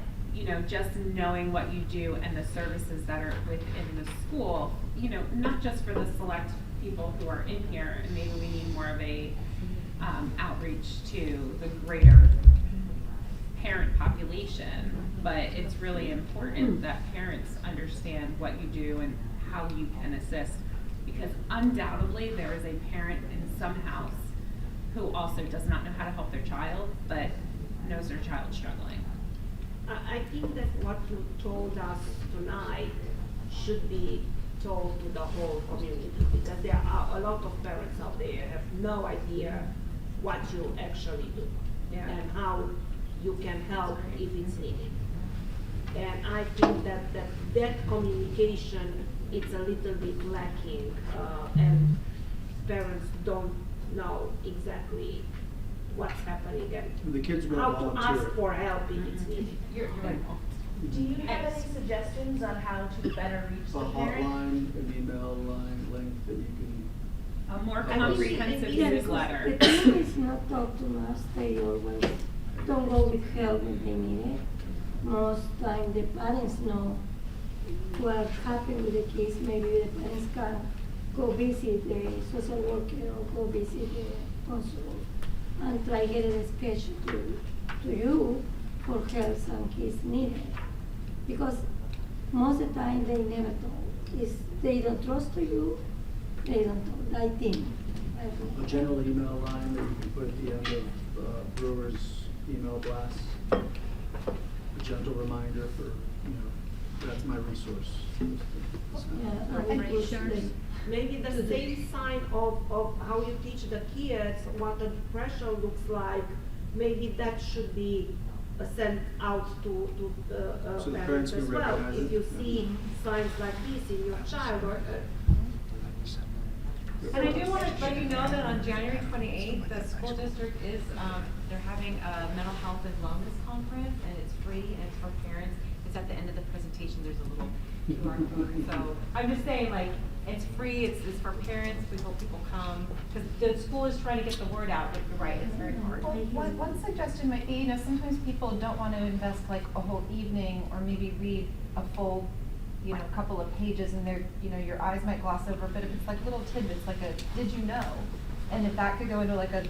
just knowing what you do and the services that are within the school, not just for the select people who are in here, and maybe we need more of a outreach to the greater parent population, but it's really important that parents understand what you do and how you can assist, because undoubtedly there is a parent in some house who also does not know how to help their child, but knows their child's struggling. I think that what you told us tonight should be told to the whole community, because there are a lot of parents out there have no idea what you actually do Yeah. and how you can help if it's needed. And I think that communication, it's a little bit lacking, and parents don't know exactly what's happening The kids will and how to volunteer. ask for help if it's needed. You're right. Do you have any suggestions on how to better reach A the parent? hotline, an email line link that you can. A more I think comprehensive yeah, newsletter. The thing is not talk to us, they always don't go with help when they need it. Most time the parents know what happened with the kids, maybe the parents can go visit the social worker or go visit the counselor and try get a schedule to you for help some kids need it. Because most of the time they never talk. It's, they don't trust to you, they don't talk, I think. A general email line that you can put at the end of Brewer's email blast. A gentle reminder for, that's my resource. Yeah, I think it's the- Maybe the same sign of how you teach the kids what a depression looks like, maybe that should be sent out to So the parents parents can as well. recognize If it, you yeah. see signs like this in your child or. And I do want to let you know that on January 28th, the school district is, they're having a mental health and wellness conference, and it's free, and it's for parents. It's at the end of the presentation, there's a little QR code. So I'm just saying, like, it's free, it's for parents, we hope people come, because the school is trying to get the word out, but you're right, it's very hard. Well, one suggestion might be, sometimes people don't want to invest like a whole evening or maybe read a full, couple of pages and they're, your eyes might gloss over, but if it's like little tidbits, like a, did you know? And if that could go into like the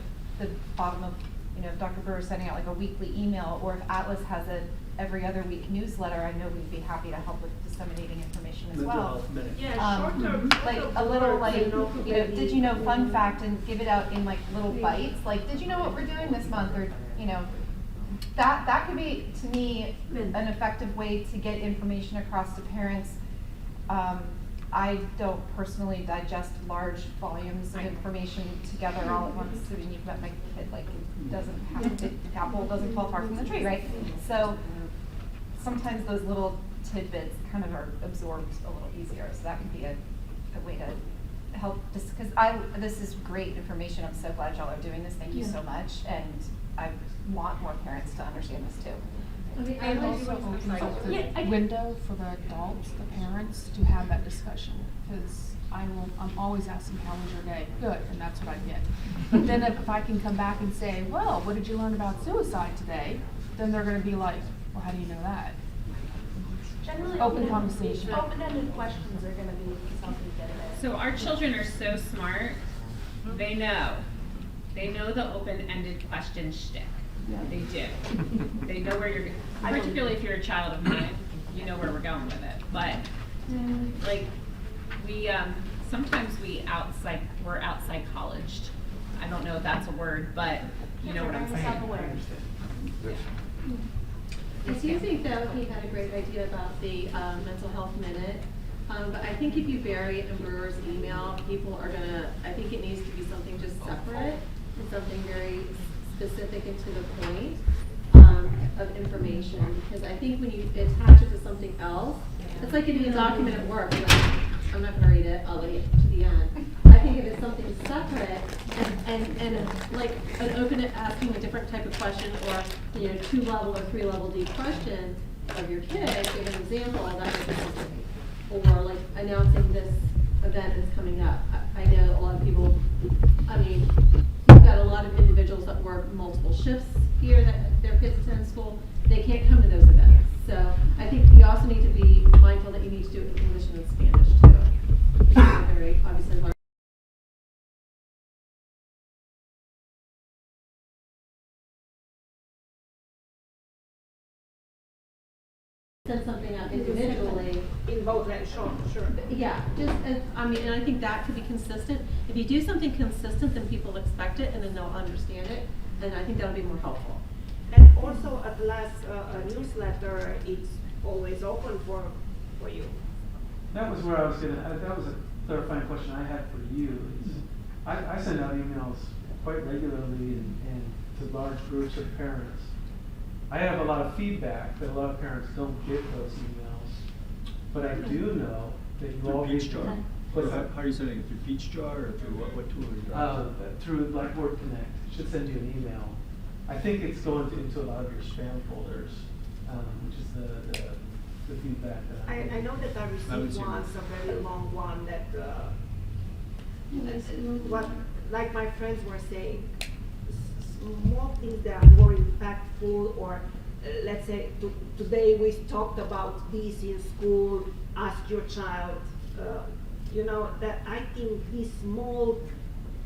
bottom of, if Dr. Brewer is sending out like a weekly email, or if Atlas has a every other week newsletter, I know we'd be happy to help with disseminating information as Mental well. health minute. Yeah, short-term. Like a little like, did you know fun fact, and give it out in like little bites, like, did you know what we're doing this month, or, that could be, to me, an effective way to get information across to parents. I don't personally digest large volumes of information together all at once. I mean, you've met my kid, like, it doesn't have to, the apple doesn't fall far from the tree, right? So sometimes those little tidbits kind of are absorbed a little easier, so that could be a way to help, just because this is great information. I'm so glad y'all are doing this. Thank you so much, and I want more parents to understand this too. I mean, And I also opens up Yeah, I- the window for the adults, the parents, to have that discussion, because I'm always asking, how was your day? Good, and that's what I get. But then if I can come back and say, well, what did you learn about suicide today? Then they're gonna be like, well, how do you know that? Generally, Open conversation. Open-ended questions are gonna be something to get it in. So our children are so smart, they know the open-ended question shtick. They do. They know where you're, particularly if you're a child of mine, you know where we're going with it. But, like, sometimes we're out-psychologed. I don't know if that's a word, but you know what I'm saying. Self-aware. I do think that he had a great idea about the mental health minute, but I think if you bury it in Brewer's email, people are gonna, I think it needs to be something just separate and something very specific and to the point of information, because I think when you attach it to something else, it's like getting a document at work, like, I'm not gonna read it, I'll wait to the end. I think if it's something separate and like an open asking a different type of question, or 2-level or 3-level deep question of your kid, give an example, that would be something. Or like announcing this event is coming up. I know a lot of people, I mean, you've got a lot of individuals that work multiple shifts here that their kids attend school. They can't come to those events. So I think you also need to be mindful that you need to do it in English and in Spanish too. Which are very obviously large. Send something out individually. In both, sure. Yeah, just, and I think that could be consistent. If you do something consistent, then people expect it and then they'll understand it, and I think that'll be more helpful. And also at last, a newsletter, it's always open for you. That was where I was gonna, that was a clarifying question I had for you. Is I send out emails quite regularly and to large groups of parents. I have a lot of feedback that a lot of parents don't get those emails. But I do know that you all Through Peach Jar? What's that? How are you sending it, through Peach Jar or through what tool are you using? Through Blackboard Connect. It should send you an email. I think it's going into a lot of your spam folders, which is the feedback that I know that I haven't received seen once it. a very long one that, what, like my friends were saying, small things that are more impactful, or let's say today we talked about this in school, ask your child, you know, that I think these small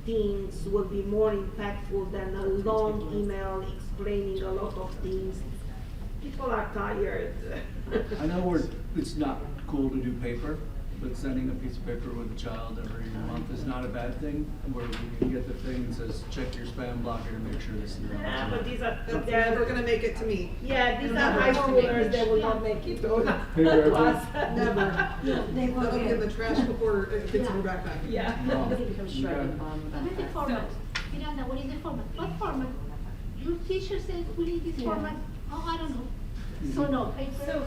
things will be more impactful than a long email explaining a lot of things. People are tired. I know it's not cool to do paper, but sending a piece of paper with a child every month is not a bad thing, where we can get the thing that says, check your spam blocker to make sure this is not. Yeah, but these are, That's they're never gonna make it to me. Yeah, these are high schoolers, they will not make it to us. Never. They will That'll be in the get- trash before it gets in your backpack. Yeah. No. What is the format? Miranda, what is the format? What format? Your teacher said, we need this Yeah. format. Oh, I don't know. So no, paper. So,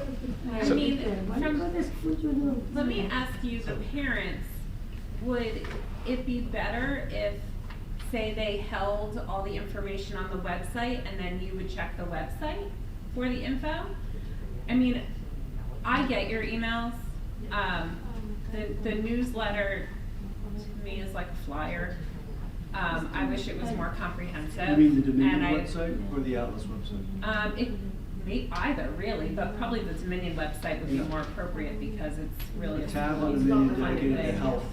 I So- mean, When you go to school, you do. let me ask you, the parents, would it be better if, say, they held all the information on the website and then you would check the website for the info? I mean, I get your emails. The newsletter to me is like a flyer. I wish it was more comprehensive. You mean the Dominion and I- website or the Atlas website? It may either really, but probably the Dominion website would be Yeah. more appropriate because it's really A a tab on it's Dominion not funded dedicated to thing. health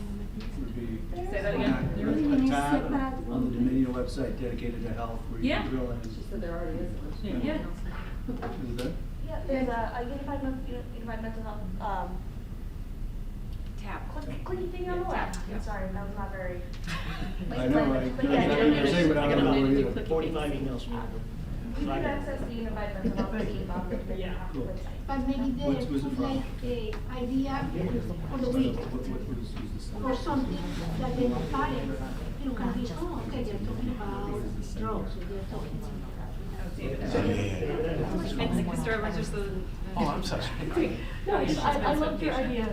would be. Say that again? A tab on the Dominion website dedicated to health where you Yeah. can drill in. So there already is one. Yeah. Is that? Yeah, there's a unified mental health, Tab. clicky thing on the left. I'm sorry, that was not very. I know, I, But yeah, you're saying, but I don't know what it is. 45 emails from you. You can access the unified mental health team on the Yeah. Cool. website. But maybe What's they was it put from? like a idea for the week or something that the parents, you can be, oh, okay, they're talking about drugs or they're talking about. Oh, I'm sorry. No, I loved your idea.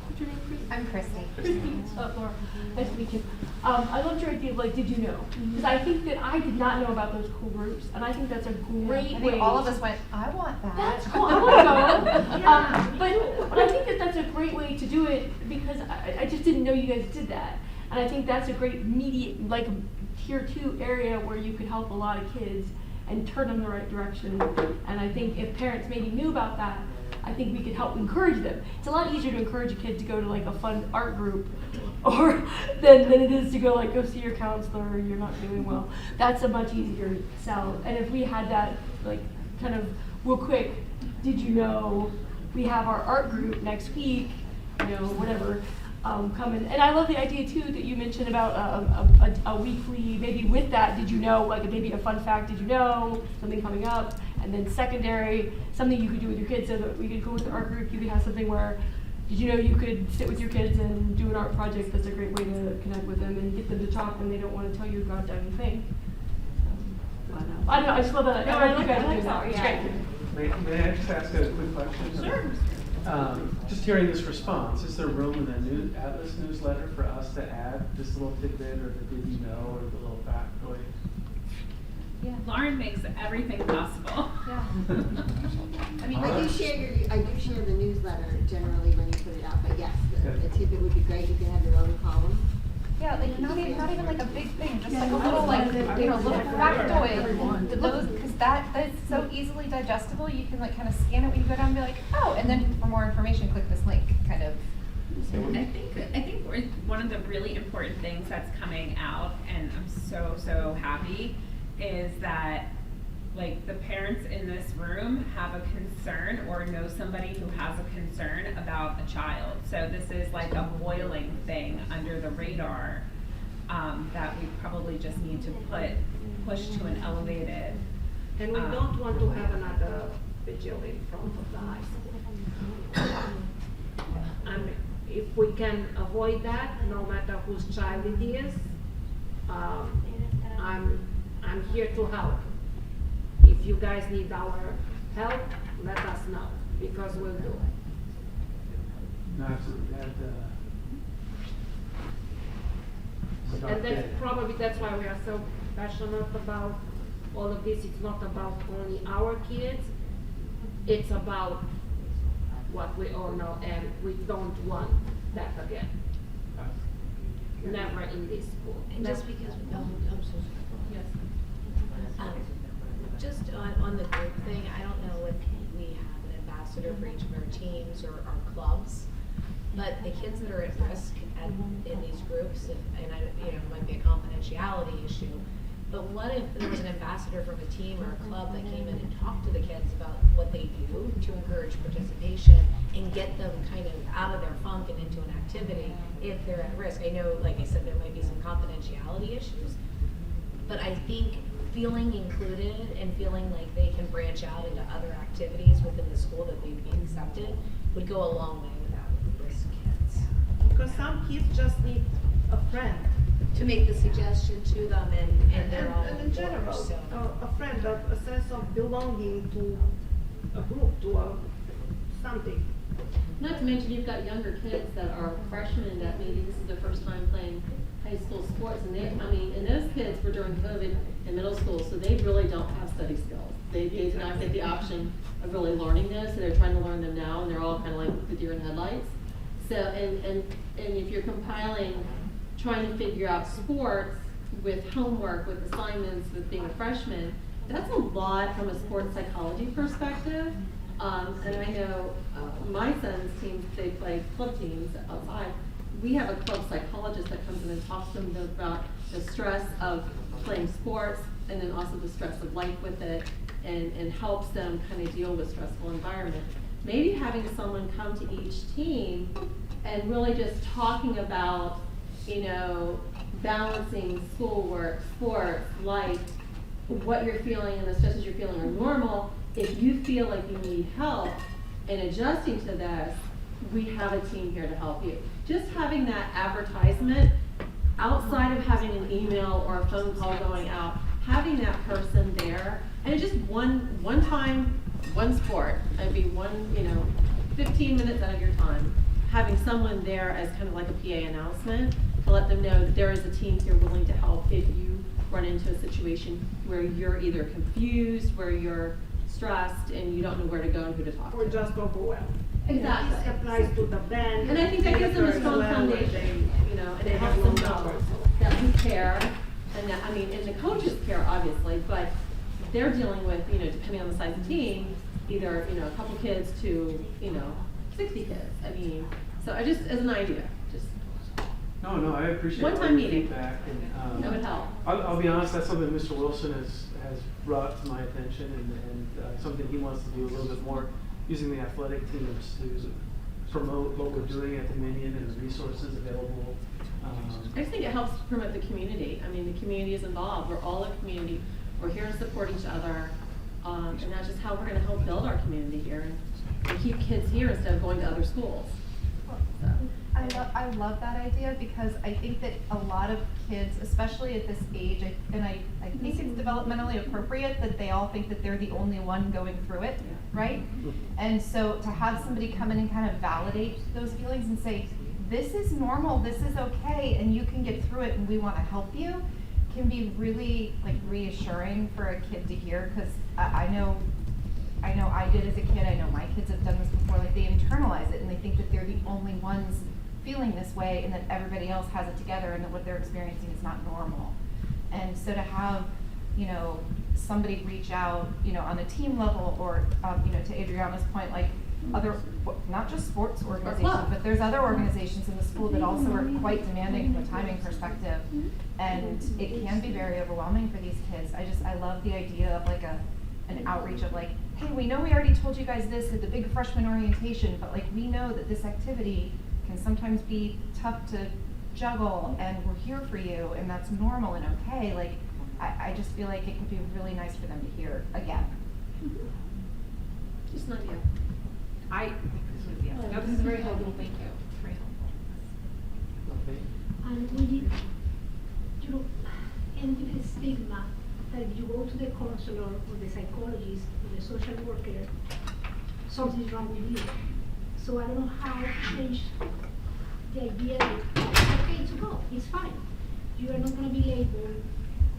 What's your name, Christy? I'm Christy. Christy, Laura, nice to meet you. I loved your idea of like, did you know? Because I think that I did not know about those cool groups, and I think that's a great I way. think all of us went, I want that. That's cool, I want to go. But I think that that's a great way to do it, because I just didn't know you guys did that. And I think that's a great like tier 2 area where you could help a lot of kids and turn them in the right direction. And I think if parents maybe knew about that, I think we could help encourage them. It's a lot easier to encourage a kid to go to like a fun art group or than it is to go like go see your counselor or you're not doing well. That's a much easier sell. And if we had that like kind of real quick, did you know we have our art group next week, you know, whatever, come in. And I love the idea too that you mentioned about a weekly, maybe with that, did you know, like maybe a fun fact, did you know, something coming up, and then secondary, something you could do with your kids so that we could go with the art group, you could have something where, did you know you could sit with your kids and do an art project? That's a great way to connect with them and get them to talk when they don't want to tell you a goddamn thing. I don't know, I just love that. No, I I love you like guys that. doing that, it's Yeah. great. May I just ask a quick question? Sure. Just hearing this response, is there room in the Atlas newsletter for us to add this little tidbit or the did you know or the little factoid? Yeah. Lauren makes everything possible. Yeah. I mean, I do share the newsletter generally when you put it out, but yes, the tidbit would be great if you have your own column. Yeah, like not even like a big thing, just like a little like, you know, little factoid. Those, because that is so easily digestible, you can like kind of scan it when you go down and be like, oh, and then for more information, click this link, kind of. I think one of the really important things that's coming out, and I'm so happy, is that like the parents in this room have a concern or know somebody who has a concern about a child. So this is like a boiling thing under the radar that we probably just need to push to an elevated. And we don't want to have another vigil in front of the high school. if we can avoid that, no matter whose child it is, I'm here to help. If you guys need our help, let us know, because we'll do it. No, absolutely. And that's why we are so passionate about all of this. It's not about only our kids, it's about what we all know, and we don't want that again. Never in this school. And just Never. because, yes. Just on the group thing, I don't know if we have an ambassador for each of our teams or our clubs, but the kids that are at risk in these groups, and I, it might be a confidentiality issue, but what if there was an ambassador from a team or a club that came in and talked to the kids about what they do to encourage participation and get them kind of out of their funk and into an activity if they're at risk? I know, like I said, there might be some confidentiality issues, but I think feeling included and feeling like they can branch out into other activities within the school that they'd be accepted would go a long way without risk kids. Because some kids just need a friend. To make the suggestion to them and they're all And in general, so. a friend, a sense of belonging to a group, to something. Not to mention, you've got younger kids that are freshmen that maybe this is their first time playing high school sports, and and those kids were during COVID in middle school, so they really don't have study skills. They did not get the option of really learning this, so they're trying to learn them now, and they're all kind of like the deer in headlights. So, and if you're trying to figure out sports with homework, with assignments, with being a freshman, that's a lot from a sports psychology perspective. And I know my son's teams, they play club teams outside. We have a club psychologist that comes in and talks to them about the stress of playing sports and then also the stress of life with it, and helps them kind of deal with stressful environment. Maybe having someone come to each team and really just talking about, balancing schoolwork, sports, life, what you're feeling and the stresses you're feeling are normal. If you feel like you need help in adjusting to this, we have a team here to help you. Just having that advertisement, outside of having an email or a phone call going out, having that person there, and just one time, one sport, it'd be 15 minutes out of your time, having someone there as kind of like a PA announcement to let them know that there is a team here willing to help if you run into a situation where you're either confused, where you're stressed, and you don't know where to go and who to talk to. Or just overwhelmed. Exactly. This applies to the band. And I think that gives them a strong foundation, and it helps them know that we care, and that, and the coaches care, obviously, but they're dealing with, depending on the size of the team, either, a couple kids to, 60 kids. So I just, as an idea, just. No, I appreciate One-time all your meeting. feedback, and That would help. I'll be honest, that's something Mr. Wilson has brought to my attention, and something he wants to do a little bit more, using the athletic teams to promote what we're doing at Dominion and the resources available. I just think it helps promote the community. The community is involved. We're all a community. We're here to support each other. And that's just how we're going to help build our community here and keep kids here instead of going to other schools. So. I love that idea, because I think that a lot of kids, especially at this age, I think it's developmentally appropriate that they all think that they're the only one going through it, right? And so to have somebody come in and kind of validate those feelings and say, this is normal, this is okay, and you can get through it, and we want to help you, can be really reassuring for a kid to hear, because I know I did as a kid, I know my kids have done this before, they internalize it and they think that they're the only ones feeling this way and that everybody else has it together and that what they're experiencing is not normal. And so to have, somebody reach out, on a team level or, to Adriana's point, other, not just sports organizations, but there's other organizations in the school that also are quite demanding from a timing perspective. And it can be very overwhelming for these kids. I love the idea of an outreach of hey, we know we already told you guys this at the big freshman orientation, but we know that this activity can sometimes be tough to juggle, and we're here for you, and that's normal and okay. I just feel like it could be really nice for them to hear again. Just an idea. No, this is very helpful, thank you. Very helpful. counselor or the psychologist or the social worker, something's wrong with you. So I don't know how to change the idea that it's okay to go, it's fine. You are not gonna be labeled,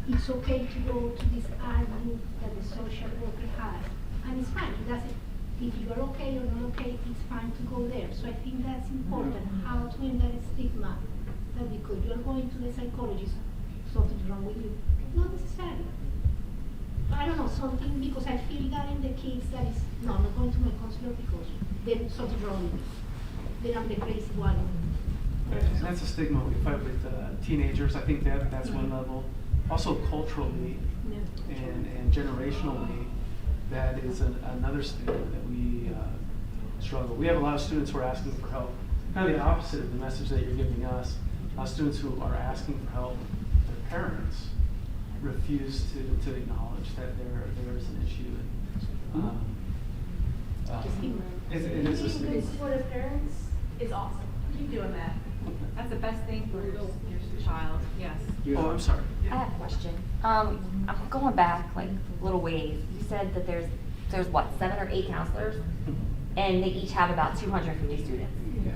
it's okay to go to this art group that the social worker has, and it's fine, it doesn't, if you're okay or not okay, it's fine to go there. So I think that's important, how to end that stigma, that because you're going to the psychologist, something's wrong with you. Not necessarily. I don't know, something, because I feel that in the kids that is, no, I'm not going to my counselor because then something's wrong with me. Then I'm the crazy one. And that's a stigma we fight with teenagers. I think that's one level. Also culturally and generationally, that is another stigma that we struggle. We have a lot of students who are asking for help. Kind of the opposite of the message that you're giving us. A lot of students who are asking for help, their parents refuse to acknowledge that there is an issue. It is a stigma. Supportive parents is awesome. Keep doing that. That's the best thing for your child, yes. Oh, I'm sorry. I have a question. I'm going back like a little ways. You said that there's what, 7 or 8 counselors, and they each have about 250 students. Yeah.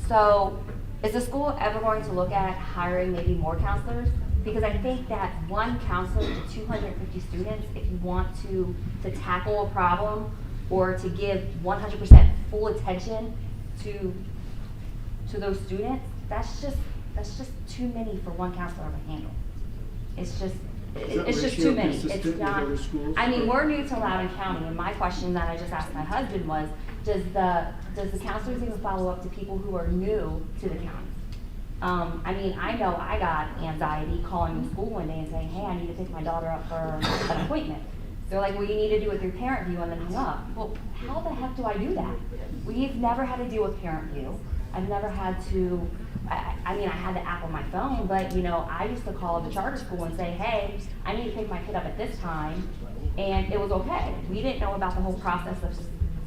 So, is the school ever going to look at hiring maybe more counselors? Because I think that one counselor to 250 students, if you want to tackle a problem or to give 100% full attention to those students, that's just too many for one counselor to handle. It's just too many. It's not. I mean, we're new to Loudoun County, and my question that I just asked my husband was, does the counselors even follow up to people who are new to the county? I mean, I know I got anxiety calling the school one day and saying, hey, I need to pick my daughter up for an appointment. They're like, well, you need to do with your parent view and then hang up. Well, how the heck do I do that? We've never had to deal with parent view. I've never had to, I mean, I had the app on my phone, but you know, I used to call the charter school and say, hey, I need to pick my kid up at this time, and it was okay. We didn't know about the whole process of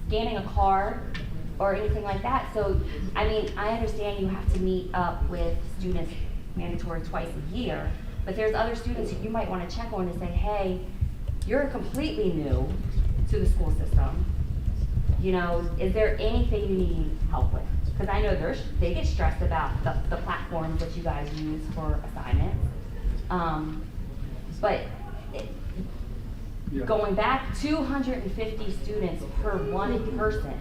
scanning a card or anything like that. So, I mean, I understand you have to meet up with students mandatory twice a year, but there's other students who you might want to check on and say, hey, you're completely new to the school system. You know, is there anything you need help with? Because I know they get stressed about the platforms that you guys use for assignments. But going back, 250 students per one person,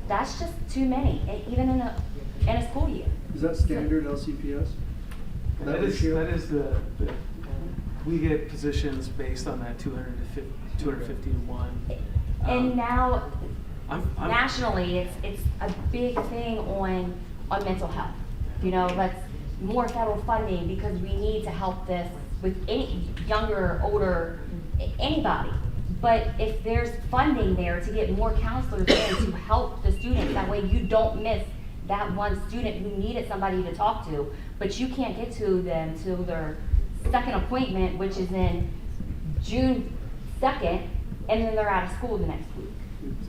that's just too many, even in a school year. Is that standard LCPS? That is the we get positions based on that 250 to 1. And now, I'm nationally, it's a big thing on mental health. You know, let's more federal funding because we need to help this with any younger, older, anybody. But if there's funding there to get more counselors in to help the students, that way you don't miss that one student who needed somebody to talk to, but you can't get to them till their second appointment, which is in June 2nd, and then they're out of school the next week.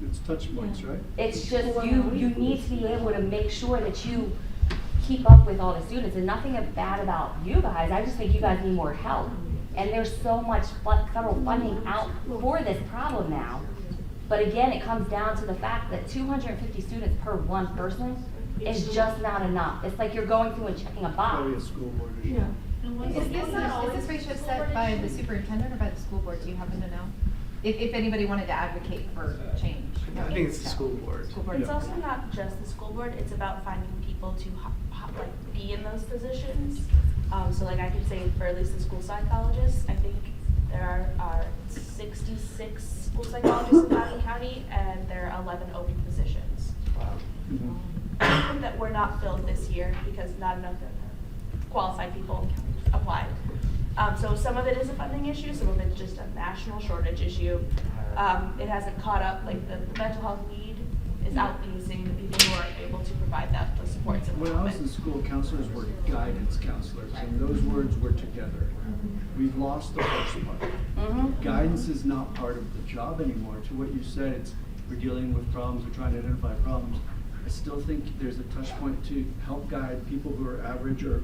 It's touch points, right? It's just, you need to be able to make sure that you keep up with all the students, and nothing bad about you guys. I just think you guys need more help. And there's so much federal funding out for this problem now. But again, it comes down to the fact that 250 students per one person is just not enough. It's like you're going through and checking a box. Probably a school board issue. Is this ratio set by the superintendent or by the school board? Do you happen to know? If anybody wanted to advocate for change. I think it's the school board. It's also not just the school board, it's about finding people to be in those positions. So like I could say for at least the school psychologists, I think there are 66 school psychologists in Loudoun County, and there are 11 open positions. Mm-hmm. That were not filled this year because not enough qualified people applied. So some of it is a funding issue, some of it's just a national shortage issue. It hasn't caught up, like the mental health need is outpacing the people who are able to provide the supports and When I was in school, counselors were guidance counselors, and those words were together. We've lost the first part. Guidance is not part of the job anymore. To what you said, we're dealing with problems, we're trying to identify problems. I still think there's a touch point to help guide people who are average or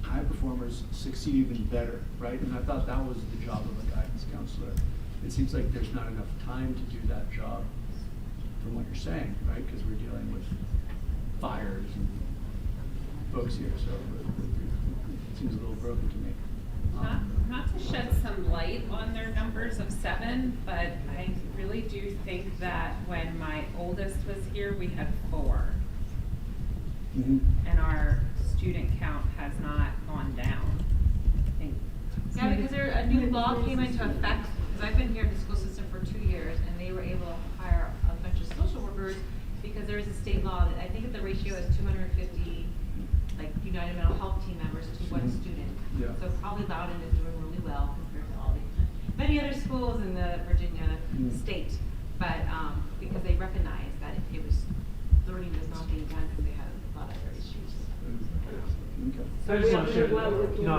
high performers succeed even better, right? And I thought that was the job of a guidance counselor. It seems like there's not enough time to do that job from what you're saying, right? Because we're dealing with fires and folks here, so it seems a little broken to me. Not to shed some light on their numbers of 7, but I really do think that when my oldest was here, we had 4. Mhm. And our student count has not gone down. I think. Yeah, because a new law came into effect, because I've been here in the school system for 2 years, and they were able to hire a bunch of social workers because there is a state law that I think that the ratio is 250, like United Mental Health team members to one student. Yeah. So probably Loudon is doing really well compared to all the many other schools in the Virginia state. But because they recognized that it was, learning was not being done because they had a lot of other issues. Okay. So I just want to share, you know,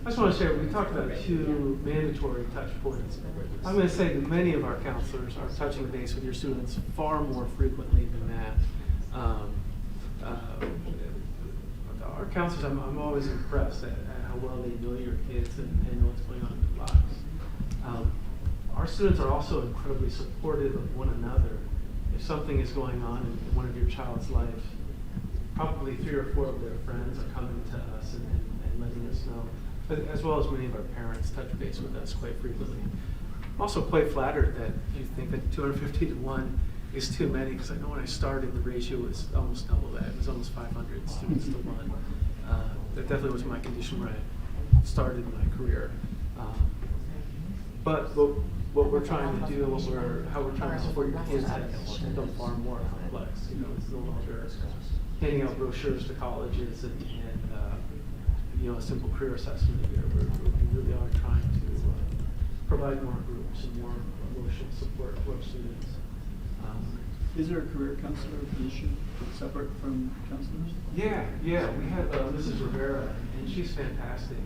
I just want to share, we talked about 2 mandatory touch points. I'm going to say that many of our counselors are touching base with your students far more frequently than that. Our counselors, I'm always impressed at how well they know your kids and know what's going on in their lives. Our students are also incredibly supportive of one another. If something is going on in one of your child's life, probably 3 or 4 of their friends are coming to us and letting us know, but as well as many of our parents touch base with us quite frequently. I'm also quite flattered that you think that 250 to 1 is too many, because I know when I started, the ratio was almost double that. It was almost 500 students to 1. That definitely was my condition when I started my career. But what we're trying to do, how we're trying to support your kids has become far more complex. You know, it's no longer handing out brochures to colleges and you know, a simple career assessment here. We really are trying to provide more groups and more emotional support for our students. Is there a career counselor position separate from counselors? Yeah, we have Mrs. Rivera, and she's fantastic.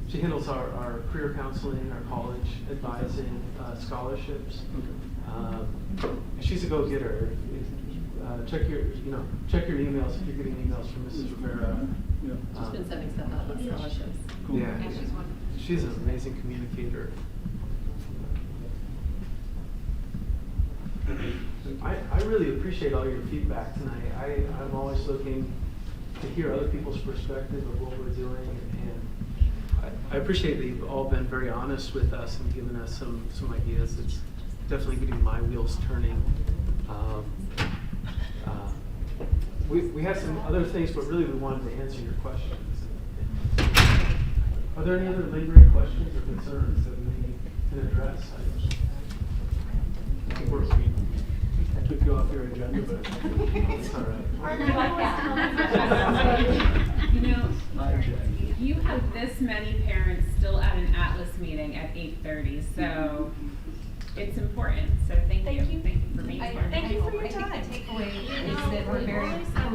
She handles our career counseling, our college advising, scholarships. Okay. She's a go-getter. Check your emails if you're getting emails from Mrs. Rivera. Yeah. She's been setting stuff up with scholarships. Cool. Yeah, she's wonderful. She's an amazing communicator. I really appreciate all your feedback tonight. I'm always looking to hear other people's perspective of what we're doing, and I appreciate that you've all been very honest with us and given us some ideas. It's definitely getting my wheels turning. We had some other things, but really we wanted to answer your questions. Are there any other lingering questions or concerns that we can address? I think I took you off your agenda, but it's all right. You like that? You know, my agenda. you have this many parents still at an Atlas meeting at 8:30, so it's important. So thank you. Thank you for being here. Thank you for your time. I think the takeaway is that we're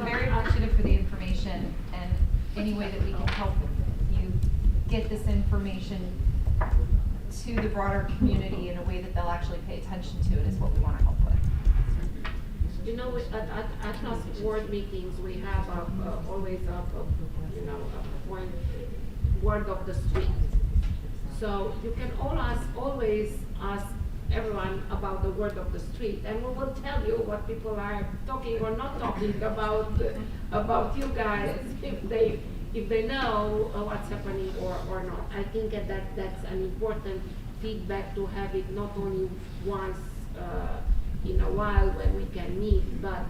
very appreciative for the information, and any way that we can help you get this information to the broader community in a way that they'll actually pay attention to it is what we want to help with. You know, at Atlas board meetings, we have always word of the street. So you can always ask everyone about the word of the street, and we will tell you what people are talking or not talking about you guys, if they know what's happening or not. I think that's an important feedback to have it not only once in a while when we can meet, but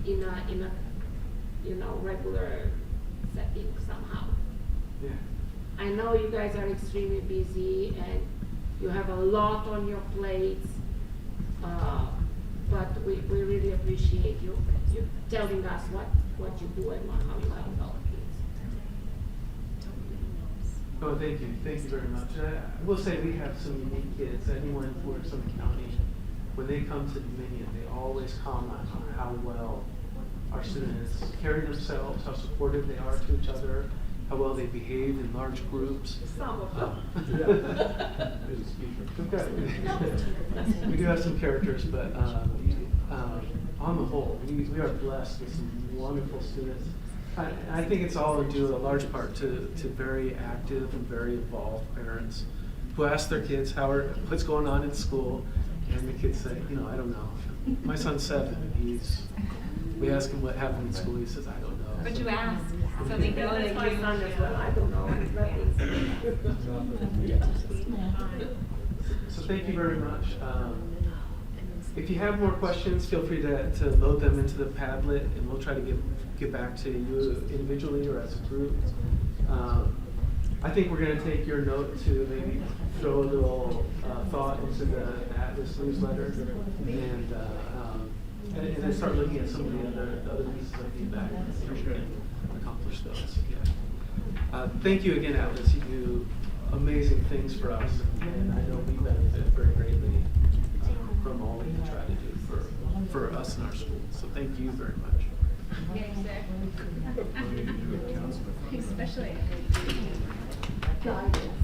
in a regular setting somehow. Yeah. I know you guys are extremely busy and you have a lot on your plates, but we really appreciate you telling us what you do and how you help our kids. Oh, thank you very much. I will say we have some unique kids. Anyone in Florida County, when they come to Dominion, they always comment on how well our students carry themselves, how supportive they are to each other, how well they behave in large groups. Some of them. We do have some characters, but on the whole, we are blessed with some wonderful students. I think it's all due a large part to very active and very involved parents who ask their kids what's going on in school, and the kids say, you know, I don't know. My son's 7, and we ask him what happened in school, he says, I don't know. But you ask, so they know that That's my you. son as well, I don't know, it's nothing. So thank you very much. If you have more questions, feel free to load them into the Padlet, and we'll try to get back to you individually or as a group. I think we're going to take your note to maybe throw a little thought into the Atlas newsletter, and then start looking at some of the other pieces of feedback and see if we can accomplish those. Yeah. Thank you again, Atlas. You do amazing things for us, and I know we benefit very greatly from all that you try to do for us and our schools. So thank you very much. Getting sick. Especially. Guidance.